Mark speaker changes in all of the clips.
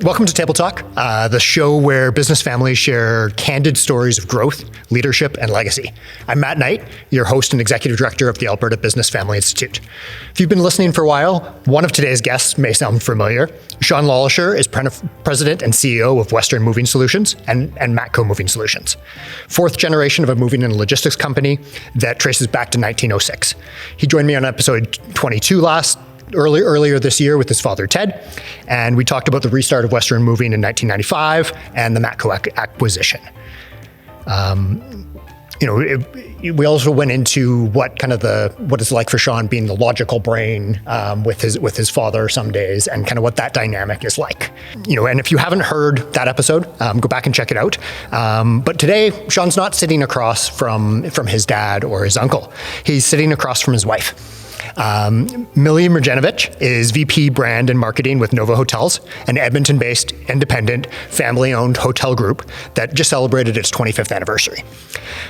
Speaker 1: Welcome to Table Talk, the show where business families share candid stories of growth, leadership, and legacy. I'm Matt Knight, your host and executive director of the Alberta Business Family Institute. If you've been listening for a while, one of today's guests may sound familiar. Sean LeLacheur is president and CEO of Western Moving Solutions and Matco Moving Solutions, fourth generation of a moving and logistics company that traces back to 1906. He joined me on episode 22 earlier this year with his father, Ted, and we talked about the restart of Western Moving in 1995 and the Matco acquisition. We also went into what it's like for Sean being the logical brain with his father some days, and kind of what that dynamic is like. And if you haven't heard that episode, go back and check it out. But today, Sean's not sitting across from his dad or his uncle. He's sitting across from his wife. Milica Mrdjenovich is VP Brand and Marketing with Nova Hotels, an Edmonton-based, independent, family-owned hotel group that just celebrated its 25th anniversary.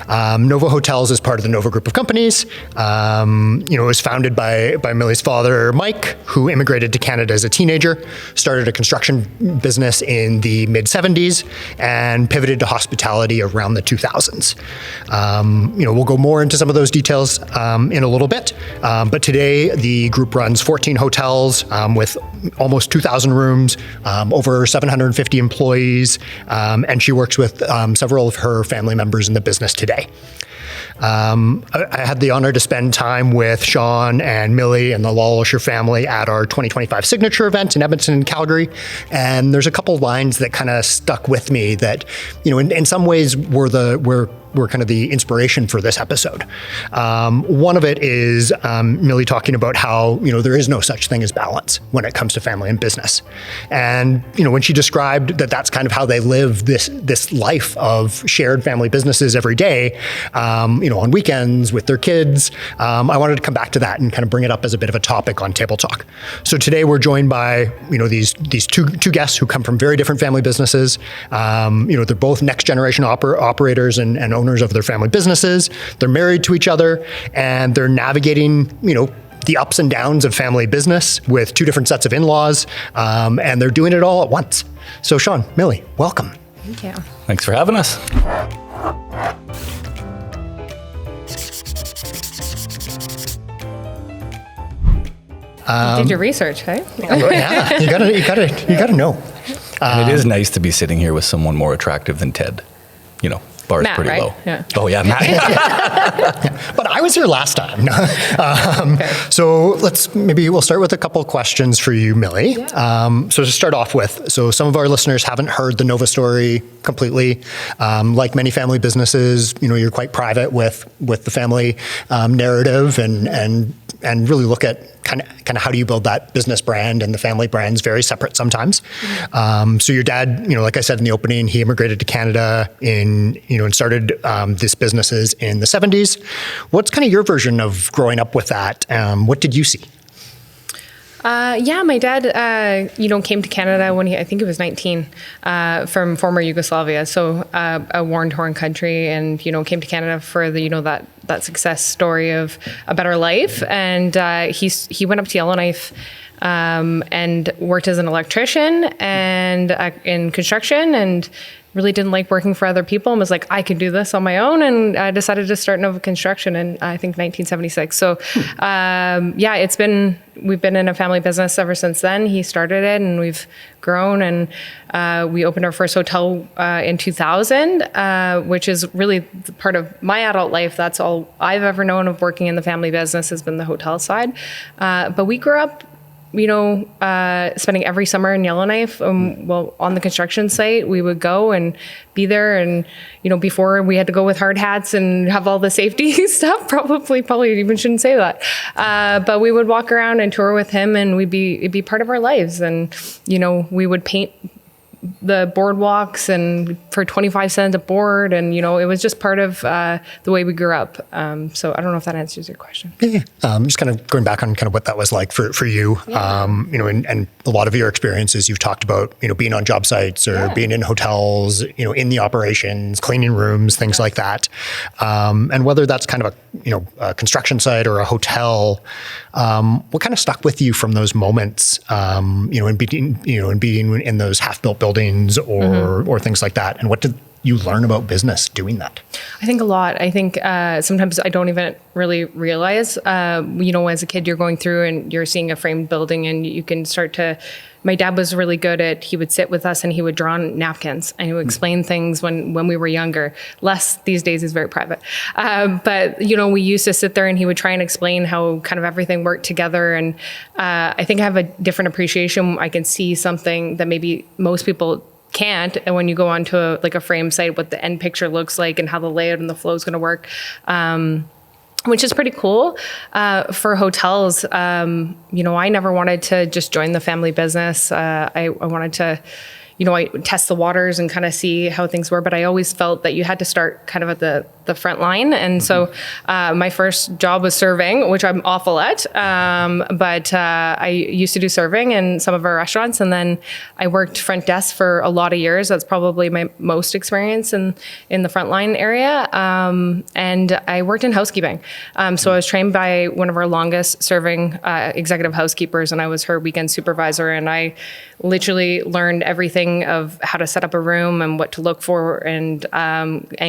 Speaker 1: Nova Hotels is part of the Nova Group of companies. It was founded by Millie's father, Mike, who immigrated to Canada as a teenager, started a construction business in the mid-70s, and pivoted to hospitality around the 2000s. We'll go more into some of those details in a little bit, but today, the group runs 14 hotels with almost 2,000 rooms, over 750 employees, and she works with several of her family members in the business today. I had the honor to spend time with Sean and Millie and the LeLacheur family at our 2025 signature event in Edmonton and Calgary. And there's a couple lines that kind of stuck with me that, in some ways were kind of the inspiration for this episode. One of it is Millie talking about how, there is no such thing as balance when it comes to family and business. And, when she described that that's kind of how they live this life of shared family businesses every day, on weekends with their kids, I wanted to come back to that and kind of bring it up as a bit of a topic on Table Talk. So today we're joined by, these two guests who come from very different family businesses. They're both next generation operators and owners of their family businesses. They're married to each other, and they're navigating, the ups and downs of family business with two different sets of in-laws, and they're doing it all at once. So Sean, Millie, welcome.
Speaker 2: Thank you.
Speaker 3: Thanks for having us.
Speaker 2: You did your research, hey?
Speaker 1: Yeah, you gotta know.
Speaker 3: And it is nice to be sitting here with someone more attractive than Ted. Bar's
Speaker 2: Matt,
Speaker 3: pretty
Speaker 2: right?
Speaker 3: low.
Speaker 2: Yeah.
Speaker 3: Oh yeah, Matt.
Speaker 1: But I was here last time.
Speaker 2: Okay.
Speaker 1: So we'll start with a couple questions for you, Millie.
Speaker 2: Yeah.
Speaker 1: So to start off with, some of our listeners haven't heard the Nova story completely. Like many family businesses, you're quite private with the family narrative and really look at kind of how do you build that business brand, and the family brand's very separate sometimes. Mm-hmm. So your dad, like I said in the opening, he immigrated to Canada and started these businesses in the 70s. What's kind of your version of growing up with that? What did you see?
Speaker 2: My dad, came to Canada when I think he was 19, from former Yugoslavia. So, a war-torn country, and, came to Canada for that success story of a better life. And, he went up to Yellowknife, and worked as an electrician and in construction, and really didn't like working for other people, and was like, I can do this on my own. And I decided to start Nova Construction in, I think, 1976. So, we've been in a family business ever since then. He started it, and we've grown, and we opened our first hotel in 2000, which is really part of my adult life. That's all I've ever known of working in the family business, has been the hotel side. But we grew up, spending every summer in Yellowknife. On the construction site, we would go and be there. And, before we had to go with hard hats and have all the safety stuff, probably even shouldn't say that. But we would walk around and tour with him, and it'd be part of our lives. And, we would paint the boardwalks and for 25 cents a board. And, it was just part of the way we grew up. So I don't know if that answers your question.
Speaker 1: Yeah. Just kind of going back on kind of what that was like for you, and a lot of your experiences you've talked about, being on job sites or being in hotels, in the operations, cleaning rooms, things like that. And whether that's kind of a construction site or a hotel, what kind of stuck with you from those moments, in being in those half-built buildings or things like that? And what did you learn about business doing that?
Speaker 2: I think a lot. I think sometimes I don't even really realize, as a kid, you're going through and you're seeing a framed building and you can start to, my dad was really good at, he would sit with us and he would draw on napkins and he would explain things when we were younger. Less these days, is very private. But, we used to sit there and he would try and explain how kind of everything worked together. And I think I have a different appreciation. I can see something that maybe most people can't. And when you go onto a frame site, what the end picture looks like and how the layout and the flow is going to work, which is pretty cool. For hotels, I never wanted to just join the family business. I wanted to, I test the waters and kind of see how things were, but I always felt that you had to start kind of at the front line. And so my first job was serving, which I'm awful at. But I used to do serving in some of our restaurants. And then I worked front desk for a lot of years. That's probably my most experience in the frontline area. And I worked in housekeeping. So I was trained by one of our longest serving executive housekeepers, and I was her weekend supervisor. And I literally learned everything of how to set up a room and what to look for and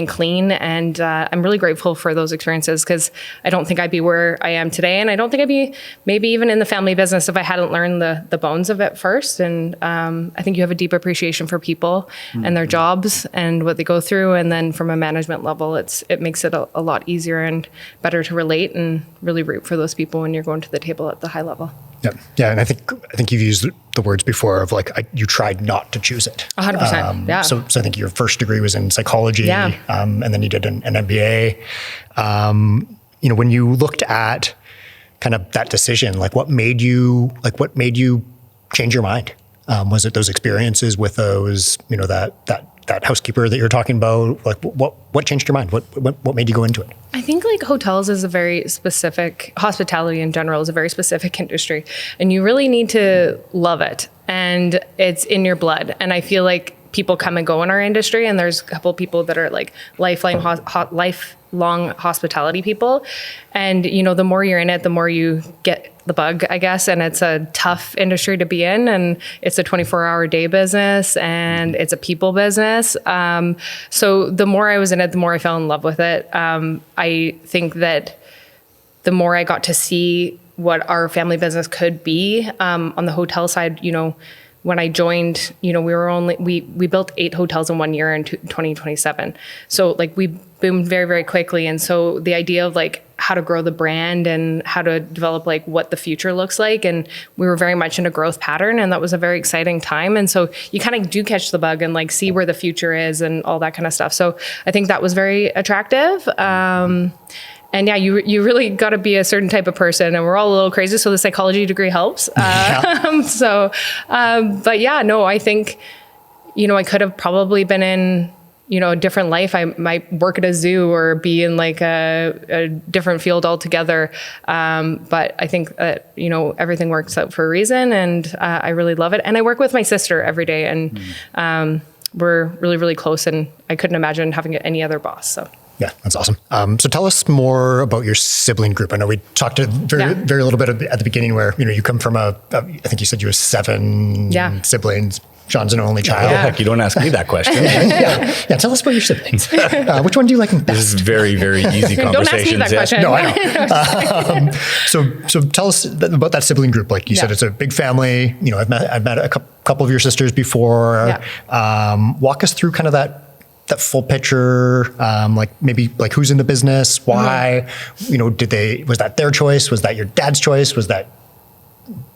Speaker 2: clean. And I'm really grateful for those experiences because I don't think I'd be where I am today. And I don't think I'd be maybe even in the family business if I hadn't learned the bones of it first. And I think you have a deep appreciation for people and their jobs and what they go through. And then from a management level, it makes it a lot easier and better to relate and really root for those people when you're going to the table at the high level.
Speaker 1: Yeah, and I think you've used the words before of you tried not to choose it.
Speaker 2: 100%. Yeah.
Speaker 1: So I think your first degree was in psychology. Yeah. And then you did an MBA. When you looked at kind of that decision, what made you change your mind? Was it those experiences with those, that housekeeper that you're talking about? What changed your mind? What made you go into it?
Speaker 2: I think hotels is a very specific, hospitality in general is a very specific industry, and you really need to love it, and it's in your blood. And I feel like people come and go in our industry, and there's a couple of people that are lifelong hospitality people. And, the more you're in it, the more you get the bug, I guess. And it's a tough industry to be in, and it's a 24-hour day business, and it's a people business. So the more I was in it, the more I fell in love with it. I think that the more I got to see what our family business could be, on the hotel side, when I joined, we built 8 hotels in 1 year in 2027. So we boomed very, very quickly. And so the idea of how to grow the brand and how to develop what the future looks like. And we were very much in a growth pattern, and that was a very exciting time. And so you kind of do catch the bug and see where the future is and all that kind of stuff. So I think that was very attractive. And yeah, you really got to be a certain type of person, and we're all a little crazy. So the psychology degree helps. But yeah, no, I think, I could have probably been in, a different life. I might work at a zoo or be in a different field altogether. But I think that, everything works out for a reason, and I really love it. And I work with my sister every day, and we're really, really close, and I couldn't imagine having any other boss. So.
Speaker 1: Yeah, that's awesome. So tell us more about your sibling group. I know we talked very little bit at the beginning where, you come from I think you said you have 7 siblings. Sean's an only child.
Speaker 3: Oh, heck, you don't ask me that question.
Speaker 1: Yeah, tell us about your siblings. Which one do you like best?
Speaker 3: This is very, very easy conversations.
Speaker 2: Don't ask me that question.
Speaker 1: No, I know. So tell us about that sibling group. Like you said, it's a big family. I've met a couple of your sisters before. Yeah. Walk us through kind of that full picture, maybe who's in the business, why, was that their choice? Was that your dad's choice? Was that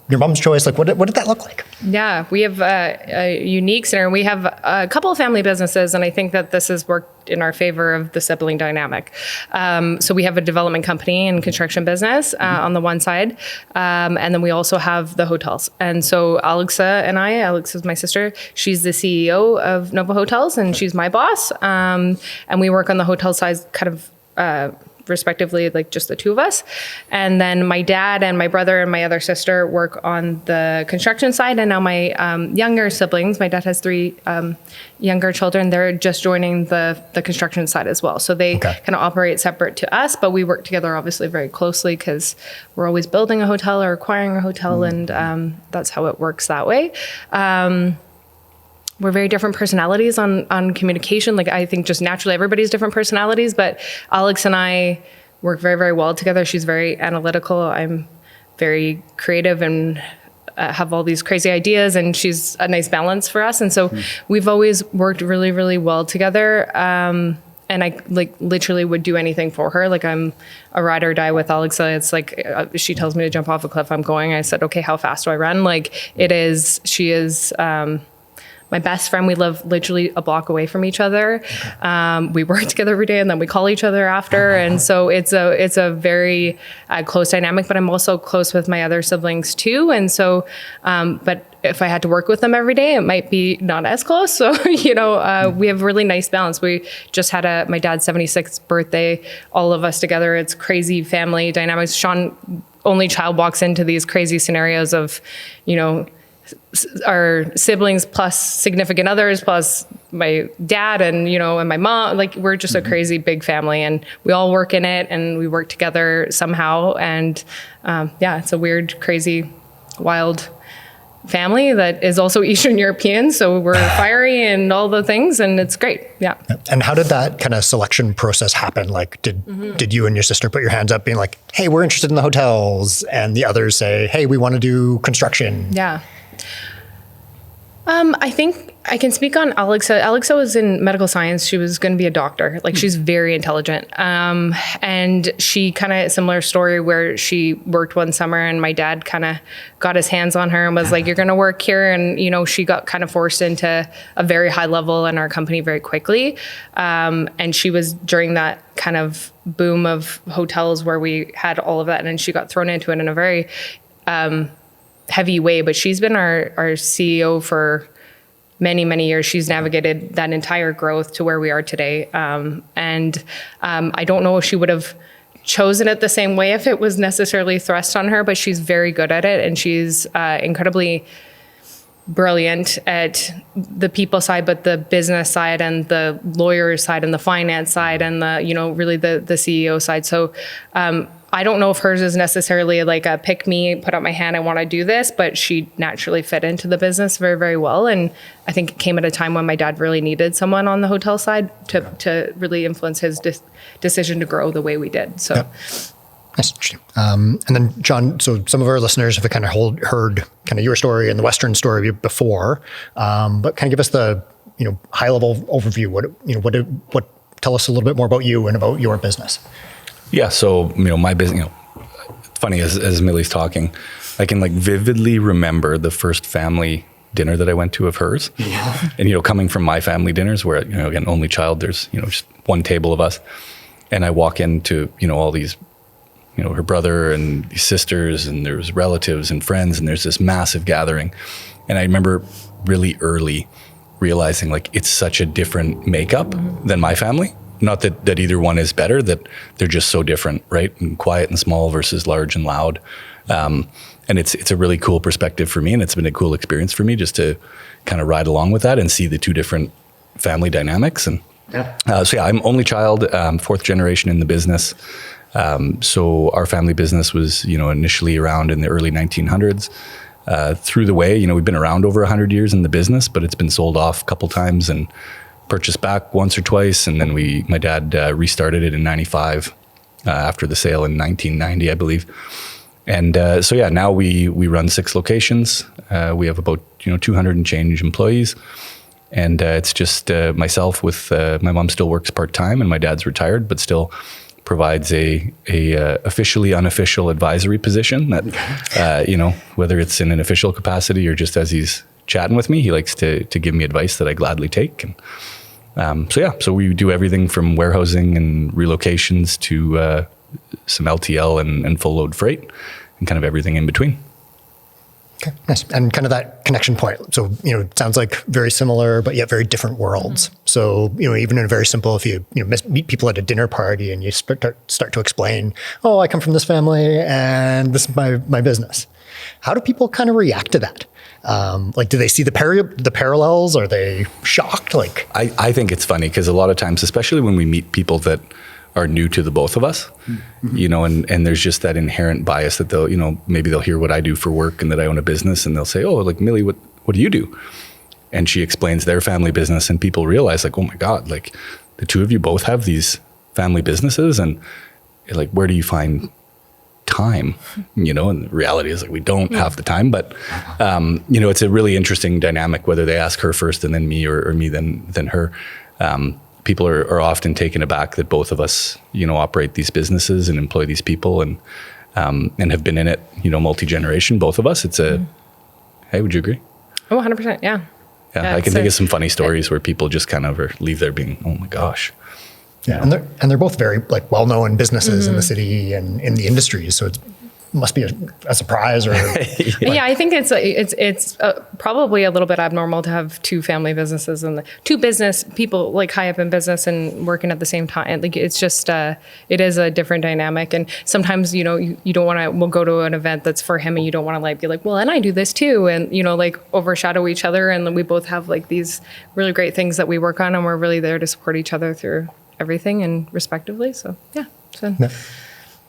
Speaker 1: your mom's choice? Like, what did that look like?
Speaker 2: Yeah, we have a unique scenario. We have a couple of family businesses, and I think that this has worked in our favor of the sibling dynamic. So we have a development company and construction business on the one side, and then we also have the hotels. And so Alex is my sister, she's the CEO of Nova Hotels, and she's my boss. And we work on the hotel side kind of respectively, like just the two of us. And then my dad and my brother and my other sister work on the construction side. And now my younger siblings, my dad has 3 younger children, they're just joining the construction side as well. So they kind of operate separate to us, but we work together obviously very closely because we're always building a hotel or acquiring a hotel. And that's how it works that way. We're very different personalities on communication. Like, I think just naturally everybody's different personalities, but Alex and I work very, very well together. She's very analytical. I'm very creative and have all these crazy ideas, and she's a nice balance for us. And so we've always worked really, really well together. And I like literally would do anything for her. Like, I'm a ride or die with Alexa. It's like, she tells me to jump off a cliff, I'm going. I said, okay, how fast do I run? Like, she is, my best friend. We live literally a block away from each other. We work together every day, and then we call each other after. And so it's a very close dynamic, but I'm also close with my other siblings too. And so, but if I had to work with them every day, it might be not as close. So, we have a really nice balance. We just had my dad's 76th birthday, all of us together. It's crazy family dynamics. Sean, only child, walks into these crazy scenarios of, our siblings plus significant others plus my dad and and my mom. Like, we're just a crazy big family, and we all work in it, and we work together somehow. And it's a weird, crazy, wild family that is also Eastern European. So we're fiery and all the things, and it's great. Yeah.
Speaker 1: And how did that kind of selection process happen? Like, did you and your sister put your hands up being like, hey, we're interested in the hotels, and the others say, hey, we want to do construction?
Speaker 2: Yeah. I think I can speak on Alexa. Alexa was in medical science. She was going to be a doctor. Like, she's very intelligent. And she kind of, similar story where she worked one summer and my dad kind of got his hands on her and was like, you're going to work here. And, she got kind of forced into a very high level in our company very quickly. And she was during that kind of boom of hotels where we had all of that. And she got thrown into it in a very, heavy way, but she's been our CEO for many, many years. She's navigated that entire growth to where we are today. And I don't know if she would have chosen it the same way if it was necessarily thrust on her, but she's very good at it. And she's incredibly brilliant at the people side, but the business side and the lawyer side and the finance side and the, really the CEO side. So, I don't know if hers is necessarily like a pick me, put up my hand, I want to do this, but she naturally fit into the business very, very well. And I think it came at a time when my dad really needed someone on the hotel side to really influence his decision to grow the way we did. So. Yep.
Speaker 1: That's interesting. And then, John, so some of our listeners have kind of heard kind of your story and the Western story before, but kind of give us the high level overview. What tell us a little bit more about you and about your business.
Speaker 3: Yeah, so my business. It's funny as Millie's talking, I can like vividly remember the first family dinner that I went to of hers. Yeah. And coming from my family dinners, where again, only child, there's just one table of us, and I walk into all these. Her brother and these sisters, and there's relatives and friends, and there's this massive gathering. And I remember really early realizing like it's such a different makeup than my family. Not that either one is better, that they're just so different, right? And quiet and small versus large and loud. And it's a really cool perspective for me, and it's been a cool experience for me just to kind of ride along with that and see the two different family dynamics. And I'm only child, fourth generation in the business. So our family business was, initially around in the early 1900s. Through the way, we've been around over 100 years in the business, but it's been sold off a couple times and purchased back once or twice. And then my dad restarted it in 95 after the sale in 1990, I believe. And now we run 6 locations. We have about 200 and change employees. And it's just myself with my mom still works part-time, and my dad's retired, but still provides a officially unofficial advisory position that, whether it's in an official capacity or just as he's chatting with me, he likes to give me advice that I gladly take. And so we do everything from warehousing and relocations to some LTL and full load freight and kind of everything in between.
Speaker 1: Okay, nice. And kind of that connection point. So, it sounds like very similar, but yet very different worlds. Mm-hmm. So, even in a very simple, if you meet people at a dinner party and you start to explain, oh, I come from this family and this is my business. How do people kind of react to that? Do they see the parallels? Are they shocked?
Speaker 3: I think it's funny because a lot of times, especially when we meet people that are new to the both of us, mm-hmm. And there's just that inherent bias that maybe they'll hear what I do for work and that I own a business and they'll say, oh, Millie, what do you do? And she explains their family business and people realize oh my God, the two of you both have these family businesses and where do you find time? And the reality is we don't have the time, but it's a really interesting dynamic whether they ask her first and then me or me then her. People are often taken aback that both of us, operate these businesses and employ these people and have been in it, multi-generation, both of us. It's hey, would you agree?
Speaker 2: Oh, 100%. Yeah.
Speaker 3: Yeah. I can think of some funny stories where people just kind of leave there being, oh my gosh.
Speaker 1: Yeah. And they're both very well-known businesses mm-hmm. in the city and in the industry. So it must be a surprise or
Speaker 2: yeah, I think it's probably a little bit abnormal to have two family businesses and two business people high up in business and working at the same time. It's just it is a different dynamic, and sometimes you don't want to. We'll go to an event that's for him, and you don't want to be well, and I do this too, and overshadow each other, and we both have these really great things that we work on, and we're really there to support each other through everything and respectively. So yeah.
Speaker 1: Yeah.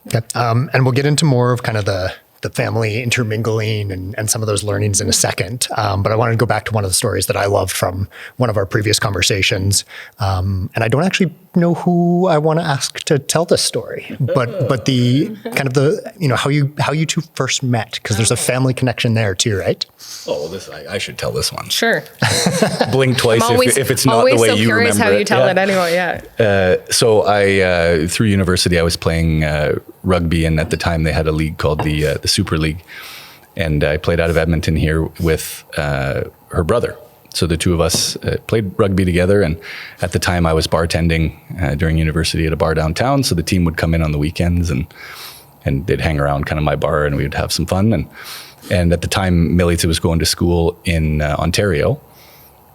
Speaker 1: Okay. And we'll get into more of kind of the family intermingling and some of those learnings in a second. But I wanted to go back to one of the stories that I loved from one of our previous conversations. And I don't actually know who I want to ask to tell this story, but the kind of the, how you two first met, because there's a family connection there too, right?
Speaker 3: Oh, I should tell this one.
Speaker 2: Sure.
Speaker 3: Blink twice if it's not the way you remember it.
Speaker 2: Always so curious how you tell it anyway, yeah.
Speaker 3: So I, through university, I was playing rugby, and at the time they had a league called the Super League. And I played out of Edmonton here with her brother. So the two of us played rugby together. And at the time I was bartending during university at a bar downtown. So the team would come in on the weekends and they'd hang around kind of my bar and we would have some fun. And at the time, Millie was going to school in Ontario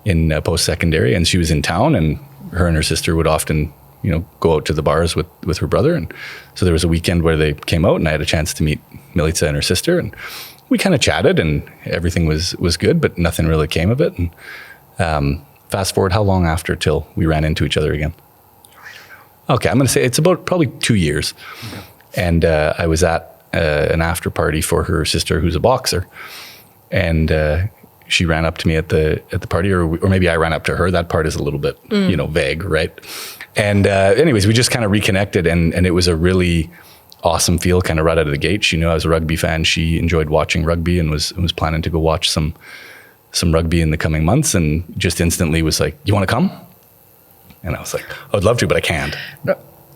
Speaker 3: in post-secondary, and she was in town, and her sister would often, go out to the bars with her brother. And so there was a weekend where they came out and I had a chance to meet Milica and her sister, and we kind of chatted and everything was good, but nothing really came of it. And fast forward, how long after till we ran into each other again? Okay, I'm going to say it's about probably 2 years. Okay. And I was at an after party for her sister, who's a boxer, and she ran up to me at the party, or maybe I ran up to her. That part is a little bit, vague, right? And anyways, we just kind of reconnected, and it was a really awesome feel kind of right out of the gate. She knew I was a rugby fan. She enjoyed watching rugby and was planning to go watch some rugby in the coming months, and just instantly was like, "You want to come?" And I was like, "I would love to, but I can't."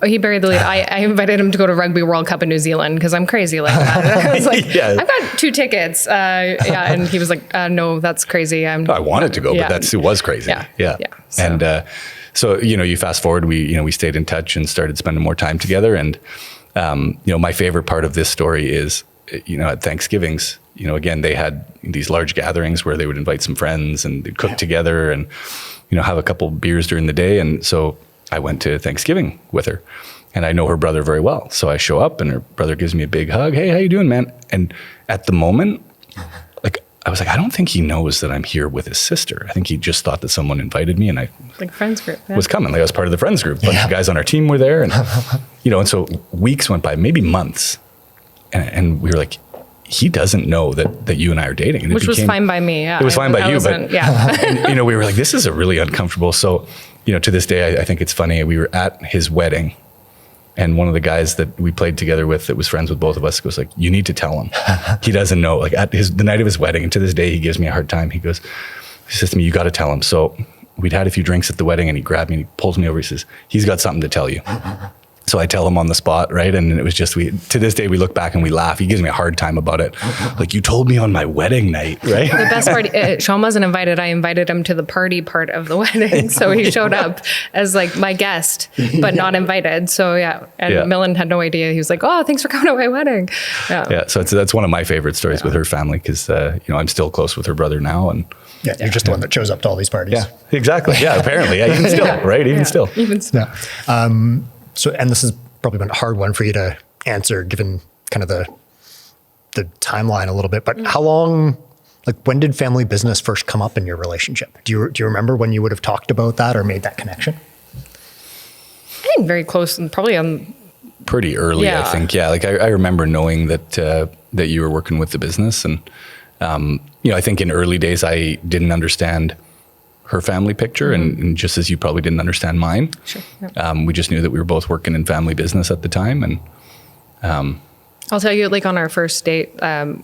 Speaker 2: He buried the lead. I invited him to go to Rugby World Cup in New Zealand because I'm crazy like that. And I was like, yeah. I've got 2 tickets. And he was like, no, that's crazy. I
Speaker 3: wanted to go, but it was crazy. Yeah. So. And so, you fast forward, we stayed in touch and started spending more time together. And, my favorite part of this story is, at Thanksgivings, again, they had these large gatherings where they would invite some friends and they'd cook together and, have a couple beers during the day. And so I went to Thanksgiving with her, and I know her brother very well. So I show up and her brother gives me a big hug. Hey, how you doing, man? And at the moment, I was like, I don't think he knows that I'm here with his sister. I think he just thought that someone invited me, and I
Speaker 2: friends group
Speaker 3: was coming. I was part of the friends group. A bunch of guys on our team were there, and and so weeks went by, maybe months, and we were like, he doesn't know that you and I are dating. And
Speaker 2: which was fine by me. Yeah,
Speaker 3: it was fine by you, but
Speaker 2: and,
Speaker 3: we were like, this is a really uncomfortable. So, to this day, I think it's funny. We were at his wedding, and one of the guys that we played together with that was friends with both of us goes like, you need to tell him. He doesn't know. Like at the night of his wedding, and to this day, he gives me a hard time. He says to me, you got to tell him. So we'd had a few drinks at the wedding, and he grabbed me and he pulls me over. He says, he's got something to tell you. So I tell him on the spot, right? And it was just, to this day, we look back and we laugh. He gives me a hard time about it. Like, you told me on my wedding night, right?
Speaker 2: The best part, Sean wasn't invited. I invited him to the party part of the wedding. So he showed up as like my guest, but not invited. So yeah. And Millen had no idea. He was like, oh, thanks for coming to my wedding.
Speaker 3: Yeah. So that's one of my favorite stories with her family, because, I'm still close with her brother now. And
Speaker 1: you're just the one that shows up to all these parties.
Speaker 3: Yeah, exactly. Yeah, apparently. Yeah, even still, right? Even still.
Speaker 2: Even still.
Speaker 1: Yeah. So, and this has probably been a hard one for you to answer, given kind of the timeline a little bit. But how long, like, when did family business first come up in your relationship? Do you remember when you would have talked about that or made that connection?
Speaker 2: I think very close, and probably on
Speaker 3: pretty early. I think. Yeah, like I remember knowing that you were working with the business, and I think in early days I didn't understand her family picture, and just as you probably didn't understand mine.
Speaker 2: Sure. Yeah.
Speaker 3: We just knew that we were both working in family business at the time. And
Speaker 2: I'll tell you, like, on our first date,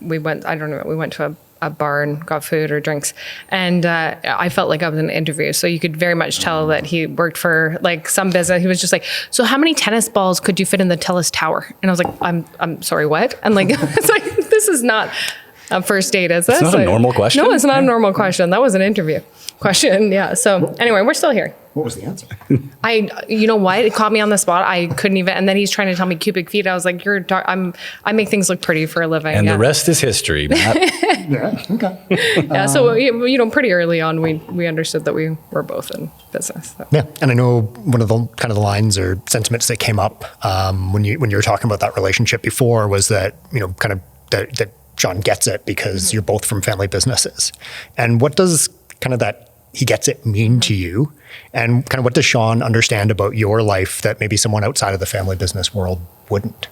Speaker 2: we went to a bar and got food or drinks, and I felt like I was in an interview. So you could very much tell that he worked for like some business. He was just like, so how many tennis balls could you fit in the TELUS tower? And I was like, I'm sorry, what? And like, it's like, this is not a first date, is this?
Speaker 3: It's not a normal question.
Speaker 2: No, it's not a normal question. That was an interview question. Yeah. So anyway, we're still here.
Speaker 1: What was the answer?
Speaker 2: You know what? It caught me on the spot. I couldn't even, and then he's trying to tell me cubic feet. I was like, I make things look pretty for a living.
Speaker 3: And the rest is history, Matt.
Speaker 1: Yeah. Okay.
Speaker 2: Yeah. So, pretty early on, we understood that we were both in business. So.
Speaker 1: Yeah. And I know one of the kind of the lines or sentiments that came up when you were talking about that relationship before was that, kind of that Sean gets it because you're both from family businesses. And what does kind of that he gets it mean to you? And kind of what does Sean understand about your life that maybe someone outside of the family business world wouldn't?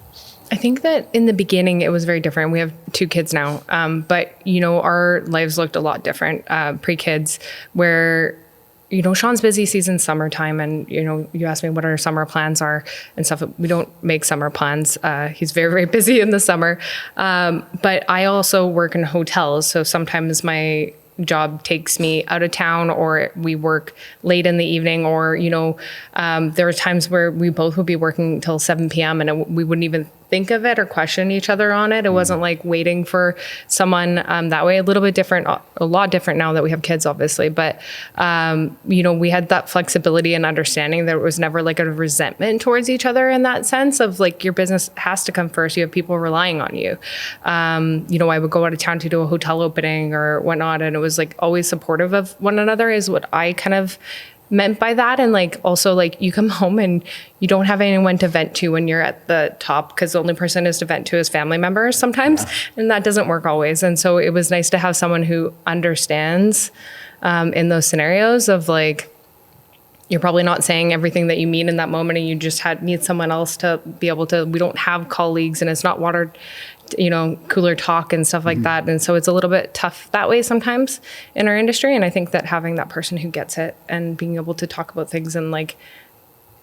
Speaker 2: I think that in the beginning, it was very different. We have 2 kids now, but, our lives looked a lot different pre-kids, where, Sean's busy season summertime, and, you asked me what our summer plans are and stuff. We don't make summer plans. He's very, very busy in the summer. But I also work in hotels. So sometimes my job takes me out of town, or we work late in the evening, or, there are times where we both would be working till 7 p.m. and we wouldn't even think of it or question each other on it. It wasn't like waiting for someone that way. A little bit different, a lot different now that we have kids, obviously. But, we had that flexibility and understanding that it was never like a resentment towards each other in that sense of like, your business has to come first. You have people relying on you. I would go out of town to do a hotel opening or whatnot, and it was like always supportive of one another is what I kind of meant by that. And like, also like, you come home and you don't have anyone to vent to when you're at the top, because the only person is to vent to is family members sometimes. And that doesn't work always. And so it was nice to have someone who understands in those scenarios of like, you're probably not saying everything that you mean in that moment, and you just need someone else to be able to, we don't have colleagues, and it's not water, cooler talk and stuff like that. And so it's a little bit tough that way sometimes in our industry. And I think that having that person who gets it and being able to talk about things and like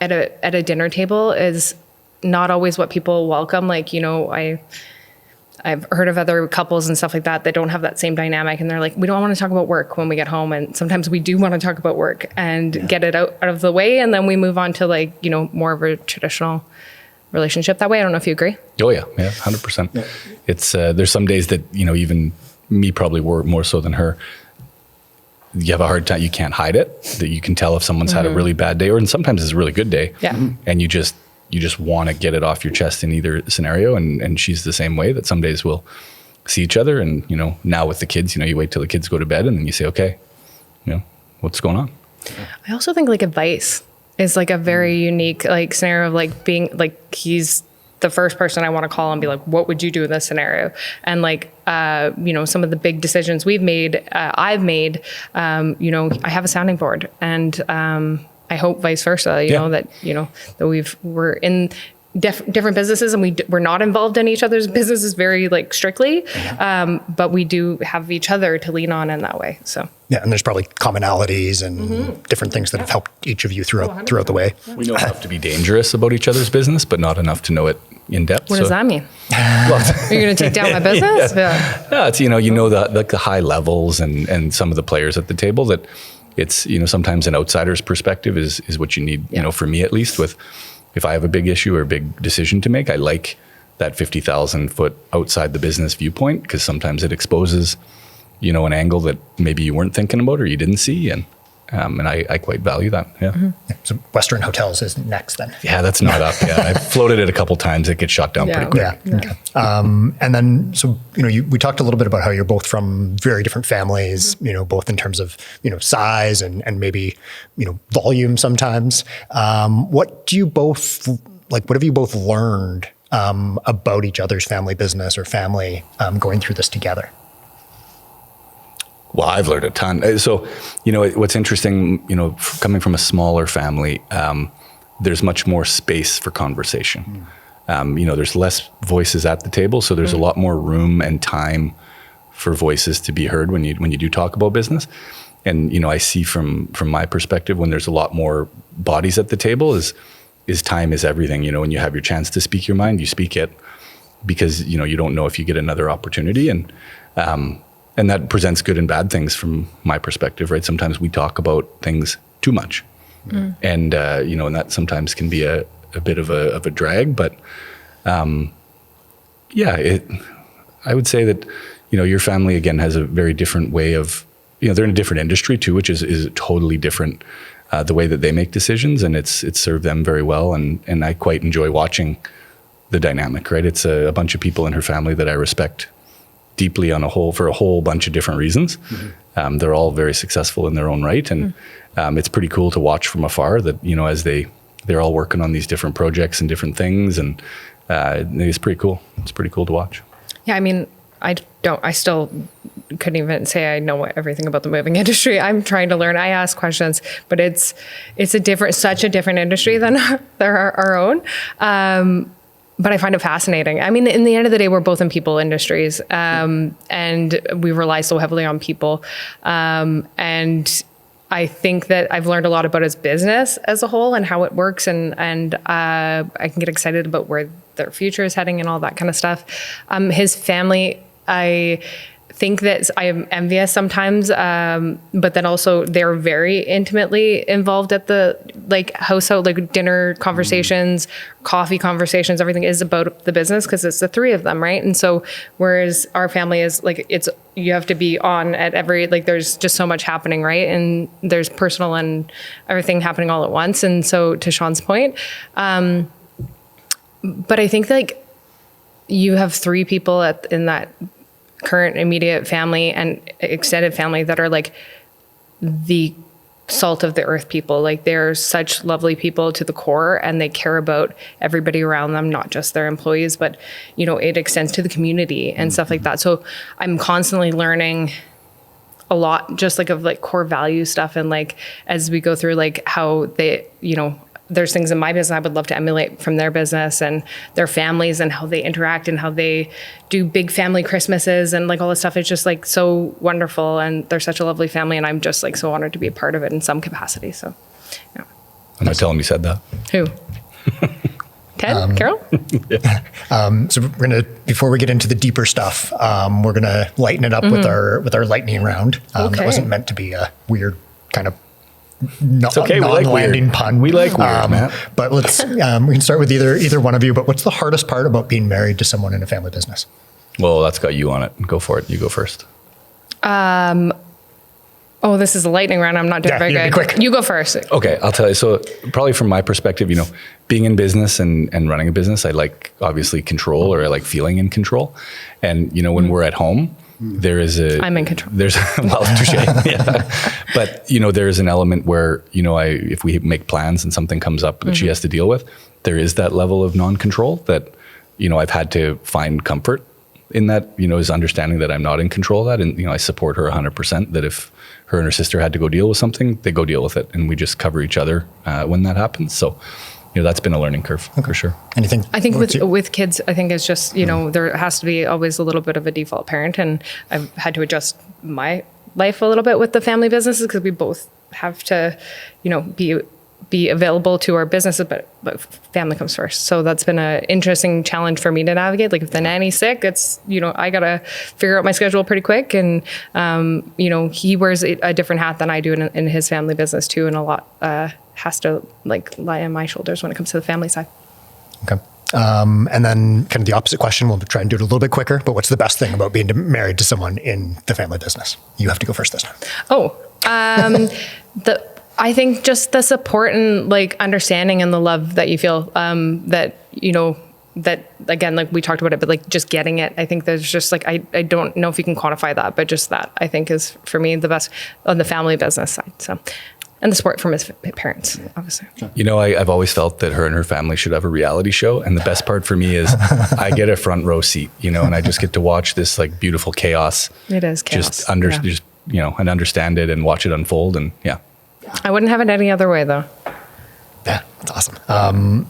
Speaker 2: at a dinner table is not always what people welcome. Like, I've heard of other couples and stuff like that don't have that same dynamic, and they're like, we don't want to talk about work when we get home. And sometimes we do want to talk about work and get it out of the way. And then we move on to like, more of a traditional relationship that way. I don't know if you agree.
Speaker 3: Oh yeah. Yeah. 100%. Yeah. It's, there's some days that, even me probably more so than her, you have a hard time. You can't hide it, that you can tell if someone's had a really bad day, or sometimes it's a really good day.
Speaker 2: Yeah.
Speaker 3: And you just want to get it off your chest in either scenario. And she's the same way, that some days we'll see each other. And, now with the kids, you wait till the kids go to bed and then you say, okay, what's going on?
Speaker 2: I also think like advice is like a very unique like scenario of like being like, he's the first person I want to call and be like, what would you do in this scenario? And like, some of the big decisions I've made, I have a sounding board, and, I hope vice versa, that we're in different businesses, and we're not involved in each other's businesses very like strictly, but we do have each other to lean on in that way. So
Speaker 1: yeah, and there's probably commonalities and different things that have helped each of you throughout the way.
Speaker 3: We know enough to be dangerous about each other's business, but not enough to know it in depth.
Speaker 2: What does that mean? Are you going to take down my business? Yeah.
Speaker 3: No, it's the high levels and some of the players at the table that. It's, sometimes an outsider's perspective is what you need, for me at least, with if I have a big issue or a big decision to make, I like that 50,000 foot outside the business viewpoint, because sometimes it exposes, an angle that maybe you weren't thinking about or you didn't see. And I quite value that. Yeah.
Speaker 1: Mm-hmm. So Western Hotels is next then.
Speaker 3: Yeah, that's not up. Yeah, I've floated it a couple times. It gets shot down pretty quick.
Speaker 1: Yeah. Okay. And then, so, we talked a little bit about how you're both from very different families, both in terms of, size and maybe, volume sometimes. What have you both learned about each other's family business or family going through this together?
Speaker 3: Well, I've learned a ton. So, what's interesting, coming from a smaller family, there's much more space for conversation. There's less voices at the table, so there's a lot more room and time for voices to be heard when you do talk about business. And, I see from my perspective, when there's a lot more bodies at the table, is time is everything. When you have your chance to speak your mind, you speak it, because, you don't know if you get another opportunity. And that presents good and bad things from my perspective, right? Sometimes we talk about things too much. And, and that sometimes can be a bit of a drag. But, I would say that, your family, again, has a very different way of, they're in a different industry too, which is totally different, the way that they make decisions, and it's served them very well. And I quite enjoy watching the dynamic, right? It's a bunch of people in her family that I respect deeply for a whole bunch of different reasons. They're all very successful in their own right. And it's pretty cool to watch from afar that, as they're all working on these different projects and different things. And it's pretty cool. It's pretty cool to watch.
Speaker 2: Yeah. I mean, I still couldn't even say I know everything about the moving industry. I'm trying to learn. I ask questions, but it's such a different industry than our own. But I find it fascinating. I mean, in the end of the day, we're both in people industries, and we rely so heavily on people. And I think that I've learned a lot about his business as a whole and how it works, and I can get excited about where their future is heading and all that kind of stuff. His family, I think that I am envious sometimes, but then also they're very intimately involved at the household, dinner conversations, coffee conversations, everything is about the business because it's the three of them, right? And so whereas our family is you have to be on at every, there's just so much happening, right? And there's personal and everything happening all at once. And so to Sean's point, but I think you have three people in that current immediate family and extended family that are the salt of the earth people. They're such lovely people to the core, and they care about everybody around them, not just their employees, but it extends to the community and stuff like that. So I'm constantly learning a lot just of core value stuff, and as we go through how they, there's things in my business I would love to emulate from their business and their families and how they interact and how they do big family Christmases and all this stuff. It's just so wonderful, and they're such a lovely family, and I'm just so honored to be a part of it in some capacity. So, yeah.
Speaker 3: I'm not telling you said that.
Speaker 2: Who? Ted? Carol?
Speaker 1: Yeah. So we're gonna, before we get into the deeper stuff, we're gonna lighten it up with our lightning round. That wasn't meant to be a weird kind of
Speaker 3: it's okay.
Speaker 1: non-landing pun.
Speaker 3: We like weird, Matt.
Speaker 1: But let's we can start with either one of you. But what's the hardest part about being married to someone in a family business?
Speaker 3: Well, that's got you on it. Go for it. You go first.
Speaker 2: This is a lightning round. I'm not doing very good.
Speaker 1: Be quick.
Speaker 2: You go first.
Speaker 3: Okay, I'll tell you. So probably from my perspective, being in business and running a business, I like obviously control, or I like feeling in control. And when we're at home, I'm in control. Touche. Yeah. But, there's an element where, if we make plans and something comes up that she has to deal with, there is that level of non-control that, I've had to find comfort in that, is understanding that I'm not in control of that. And, I support her 100%, that if her and her sister had to go deal with something, they go deal with it. And we just cover each other when that happens. So, that's been a learning curve for sure.
Speaker 1: Anything?
Speaker 2: I think with kids, I think it's just, there has to be always a little bit of a default parent. And I've had to adjust my life a little bit with the family businesses because we both have to, be available to our businesses, but family comes first. So that's been an interesting challenge for me to navigate. If the nanny's sick, it's, I got to figure out my schedule pretty quick. And, he wears a different hat than I do in his family business too. And a lot has to like lie on my shoulders when it comes to the family side.
Speaker 1: Okay. And then kind of the opposite question, we'll try and do it a little bit quicker, but what's the best thing about being married to someone in the family business? You have to go first this time.
Speaker 2: I think just the support and like understanding and the love that you feel, that, you know, that again, like we talked about it, but like just getting it, I think there's just like, I don't know if you can quantify that, but just that I think is for me the best on the family business side. So, and the support from his parents, obviously.
Speaker 3: You know, I've always felt that her and her family should have a reality show. And the best part for me is I get a front row seat, you know, and I just get to watch this like beautiful chaos.
Speaker 2: It is chaos.
Speaker 3: Just, you know, and understand it and watch it unfold. And yeah.
Speaker 2: I wouldn't have it any other way though.
Speaker 1: Yeah, that's awesome.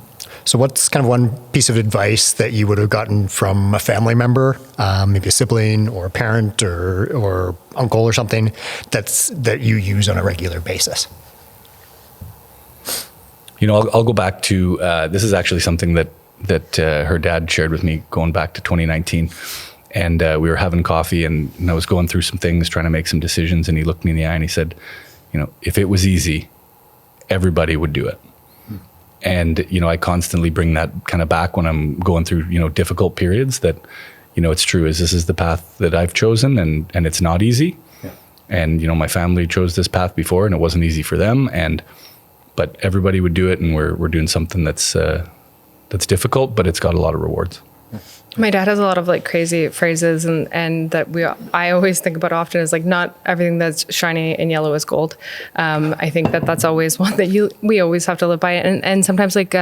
Speaker 1: So what's kind of one piece of advice that you would have gotten from a family member, maybe a sibling or a parent or uncle or something that you use on a regular basis?
Speaker 3: You know, I'll go back to, this is actually something that her dad shared with me going back to 2019. And we were having coffee and I was going through some things, trying to make some decisions. And he looked me in the eye and he said, you know, if it was easy, everybody would do it. And, you know, I constantly bring that kind of back when I'm going through, you know, difficult periods that, you know, it's true is this is the path that I've chosen and it's not easy. Yeah. And, you know, my family chose this path before and it wasn't easy for them. But everybody would do it. And we're doing something that's difficult, but it's got a lot of rewards.
Speaker 2: My dad has a lot of like crazy phrases and that I always think about often is like not everything that's shiny and yellow is gold. I think that's always one that we always have to live by. And sometimes like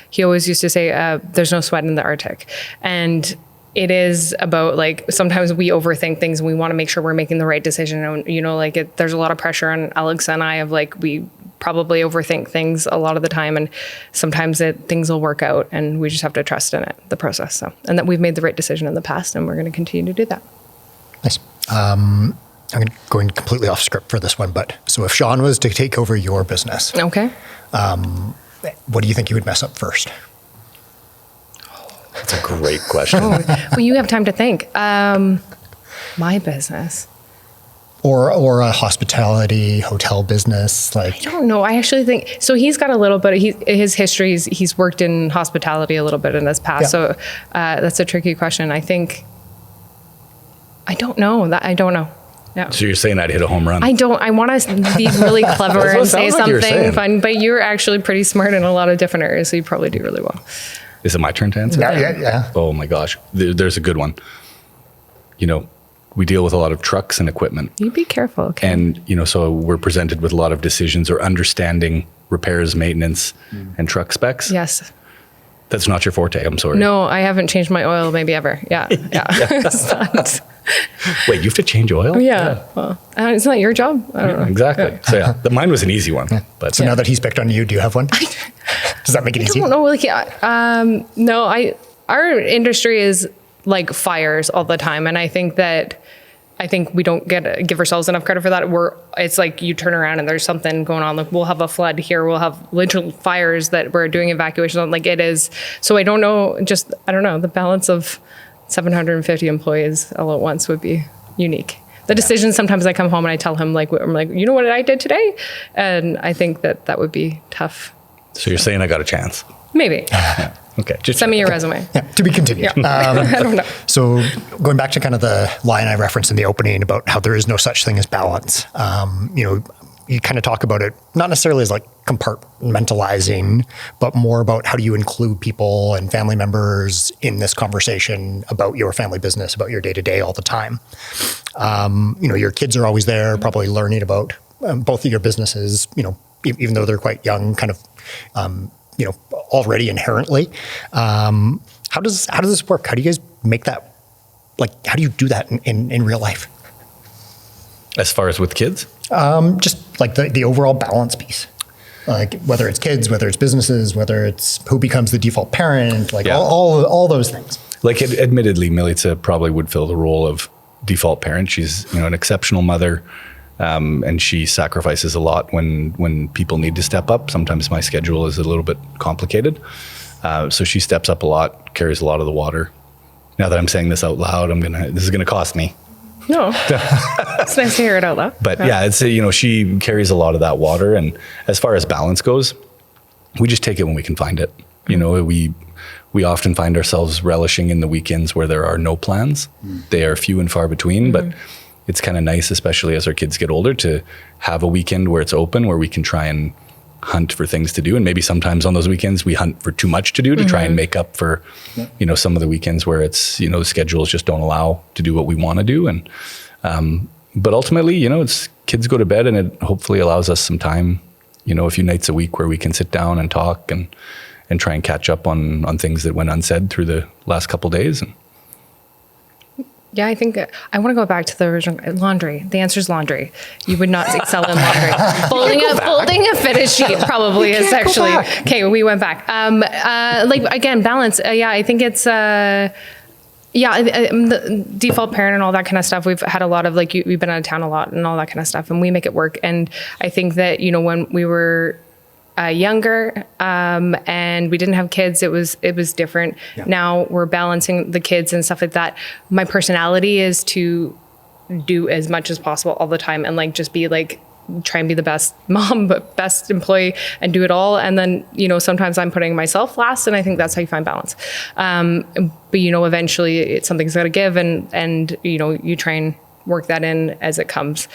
Speaker 2: he always used to say, there's no sweat in the Arctic. And it is about like, sometimes we overthink things and we want to make sure we're making the right decision. And, you know, like there's a lot of pressure on Alex and I of like, we probably overthink things a lot of the time. And sometimes things will work out and we just have to trust in it, the process. So, and that we've made the right decision in the past and we're going to continue to do that.
Speaker 1: Nice. I'm going completely off script for this one, but so if Sean was to take over your business,
Speaker 2: okay,
Speaker 1: what do you think you would mess up first?
Speaker 3: That's a great question.
Speaker 2: Well, you have time to think. My business.
Speaker 1: Or a hospitality hotel business, like
Speaker 2: I don't know. I actually think so. He's got a little bit. His history is he's worked in hospitality a little bit in his past. Yeah. So that's a tricky question. I think I don't know. I don't know. Yeah.
Speaker 3: So you're saying I'd hit a home run?
Speaker 2: I don't. I want to be really clever and say something fun, but you're actually pretty smart in a lot of different areas. So you probably do really well.
Speaker 3: Is it my turn to answer?
Speaker 1: Yeah.
Speaker 3: Oh my gosh, there's a good one. You know. We deal with a lot of trucks and equipment.
Speaker 2: You be careful, okay?
Speaker 3: And, you know, so we're presented with a lot of decisions or understanding repairs, maintenance, and truck specs.
Speaker 2: Yes.
Speaker 3: That's not your forte, I'm sorry.
Speaker 2: No, I haven't changed my oil maybe ever. Yeah.
Speaker 3: Wait, you have to change oil?
Speaker 2: Yeah. Well, it's not your job. I don't know.
Speaker 3: Exactly.
Speaker 2: Yeah.
Speaker 3: So yeah, mine was an easy one. Yeah. But
Speaker 1: so now that he's picked on you, do you have one? Does that make it easy?
Speaker 2: I don't know. Like, no, our industry is like fires all the time. And I think we don't give ourselves enough credit for that. It's like you turn around and there's something going on. Like we'll have a flood here. We'll have literal fires that we're doing evacuations on. Like it is. So I don't know. I don't know. The balance of 750 employees all at once would be unique. The decision, sometimes I come home and I tell him I'm like, you know what I did today? And I think that would be tough.
Speaker 3: So you're saying I got a chance?
Speaker 2: Maybe.
Speaker 3: Yeah. Okay.
Speaker 2: Just send me your resume.
Speaker 1: Yeah, to be continued.
Speaker 2: Yeah. I don't know.
Speaker 1: So going back to kind of the line I referenced in the opening about how there is no such thing as balance, you know, you kind of talk about it, not necessarily as like compartmentalizing, but more about how do you include people and family members in this conversation about your family business, about your day-to-day all the time. You know, your kids are always there, probably learning about both of your businesses, you know, even though they're quite young, kind of, you know, already inherently. How does this work? How do you guys make that, like, how do you do that in real life?
Speaker 3: As far as with kids?
Speaker 1: Just like the overall balance piece. Like whether it's kids, whether it's businesses, whether it's who becomes the default parent, like all those things.
Speaker 3: Like admittedly, Milica probably would fill the role of default parent. She's, you know, an exceptional mother. And she sacrifices a lot when people need to step up. Sometimes my schedule is a little bit complicated. So she steps up a lot, carries a lot of the water. Now that I'm saying this out loud, this is going to cost me.
Speaker 2: No, it's nice to hear it out loud.
Speaker 3: But yeah, it's, she carries a lot of that water. And as far as balance goes, we just take it when we can find it. We often find ourselves relishing in the weekends where there are no plans. They are few and far between, but it's kind of nice, especially as our kids get older, to have a weekend where it's open, where we can try and hunt for things to do. And maybe sometimes on those weekends we hunt for too much to do to try and make up for, some of the weekends where it's, the schedules just don't allow to do what we want to do. And, but ultimately, it's kids go to bed, and it hopefully allows us some time, a few nights a week where we can sit down and talk and try and catch up on things that went unsaid through the last couple of days. And
Speaker 2: yeah, I think I want to go back to the original laundry. The answer is laundry. You would not excel in laundry. folding a fitted sheet probably is actually okay. We went back. Again, balance. I think it's. I'm the default parent and all that kind of stuff. We've had a lot of we've been out of town a lot and all that kind of stuff, and we make it work. And I think that when we were younger and we didn't have kids, it was different. Yeah. Now we're balancing the kids and stuff like that. My personality is to do as much as possible all the time and just be try and be the best mom, but best employee, and do it all. And then, sometimes I'm putting myself last, and I think that's how you find balance. But eventually something's got to give, and you try and work that in as it comes.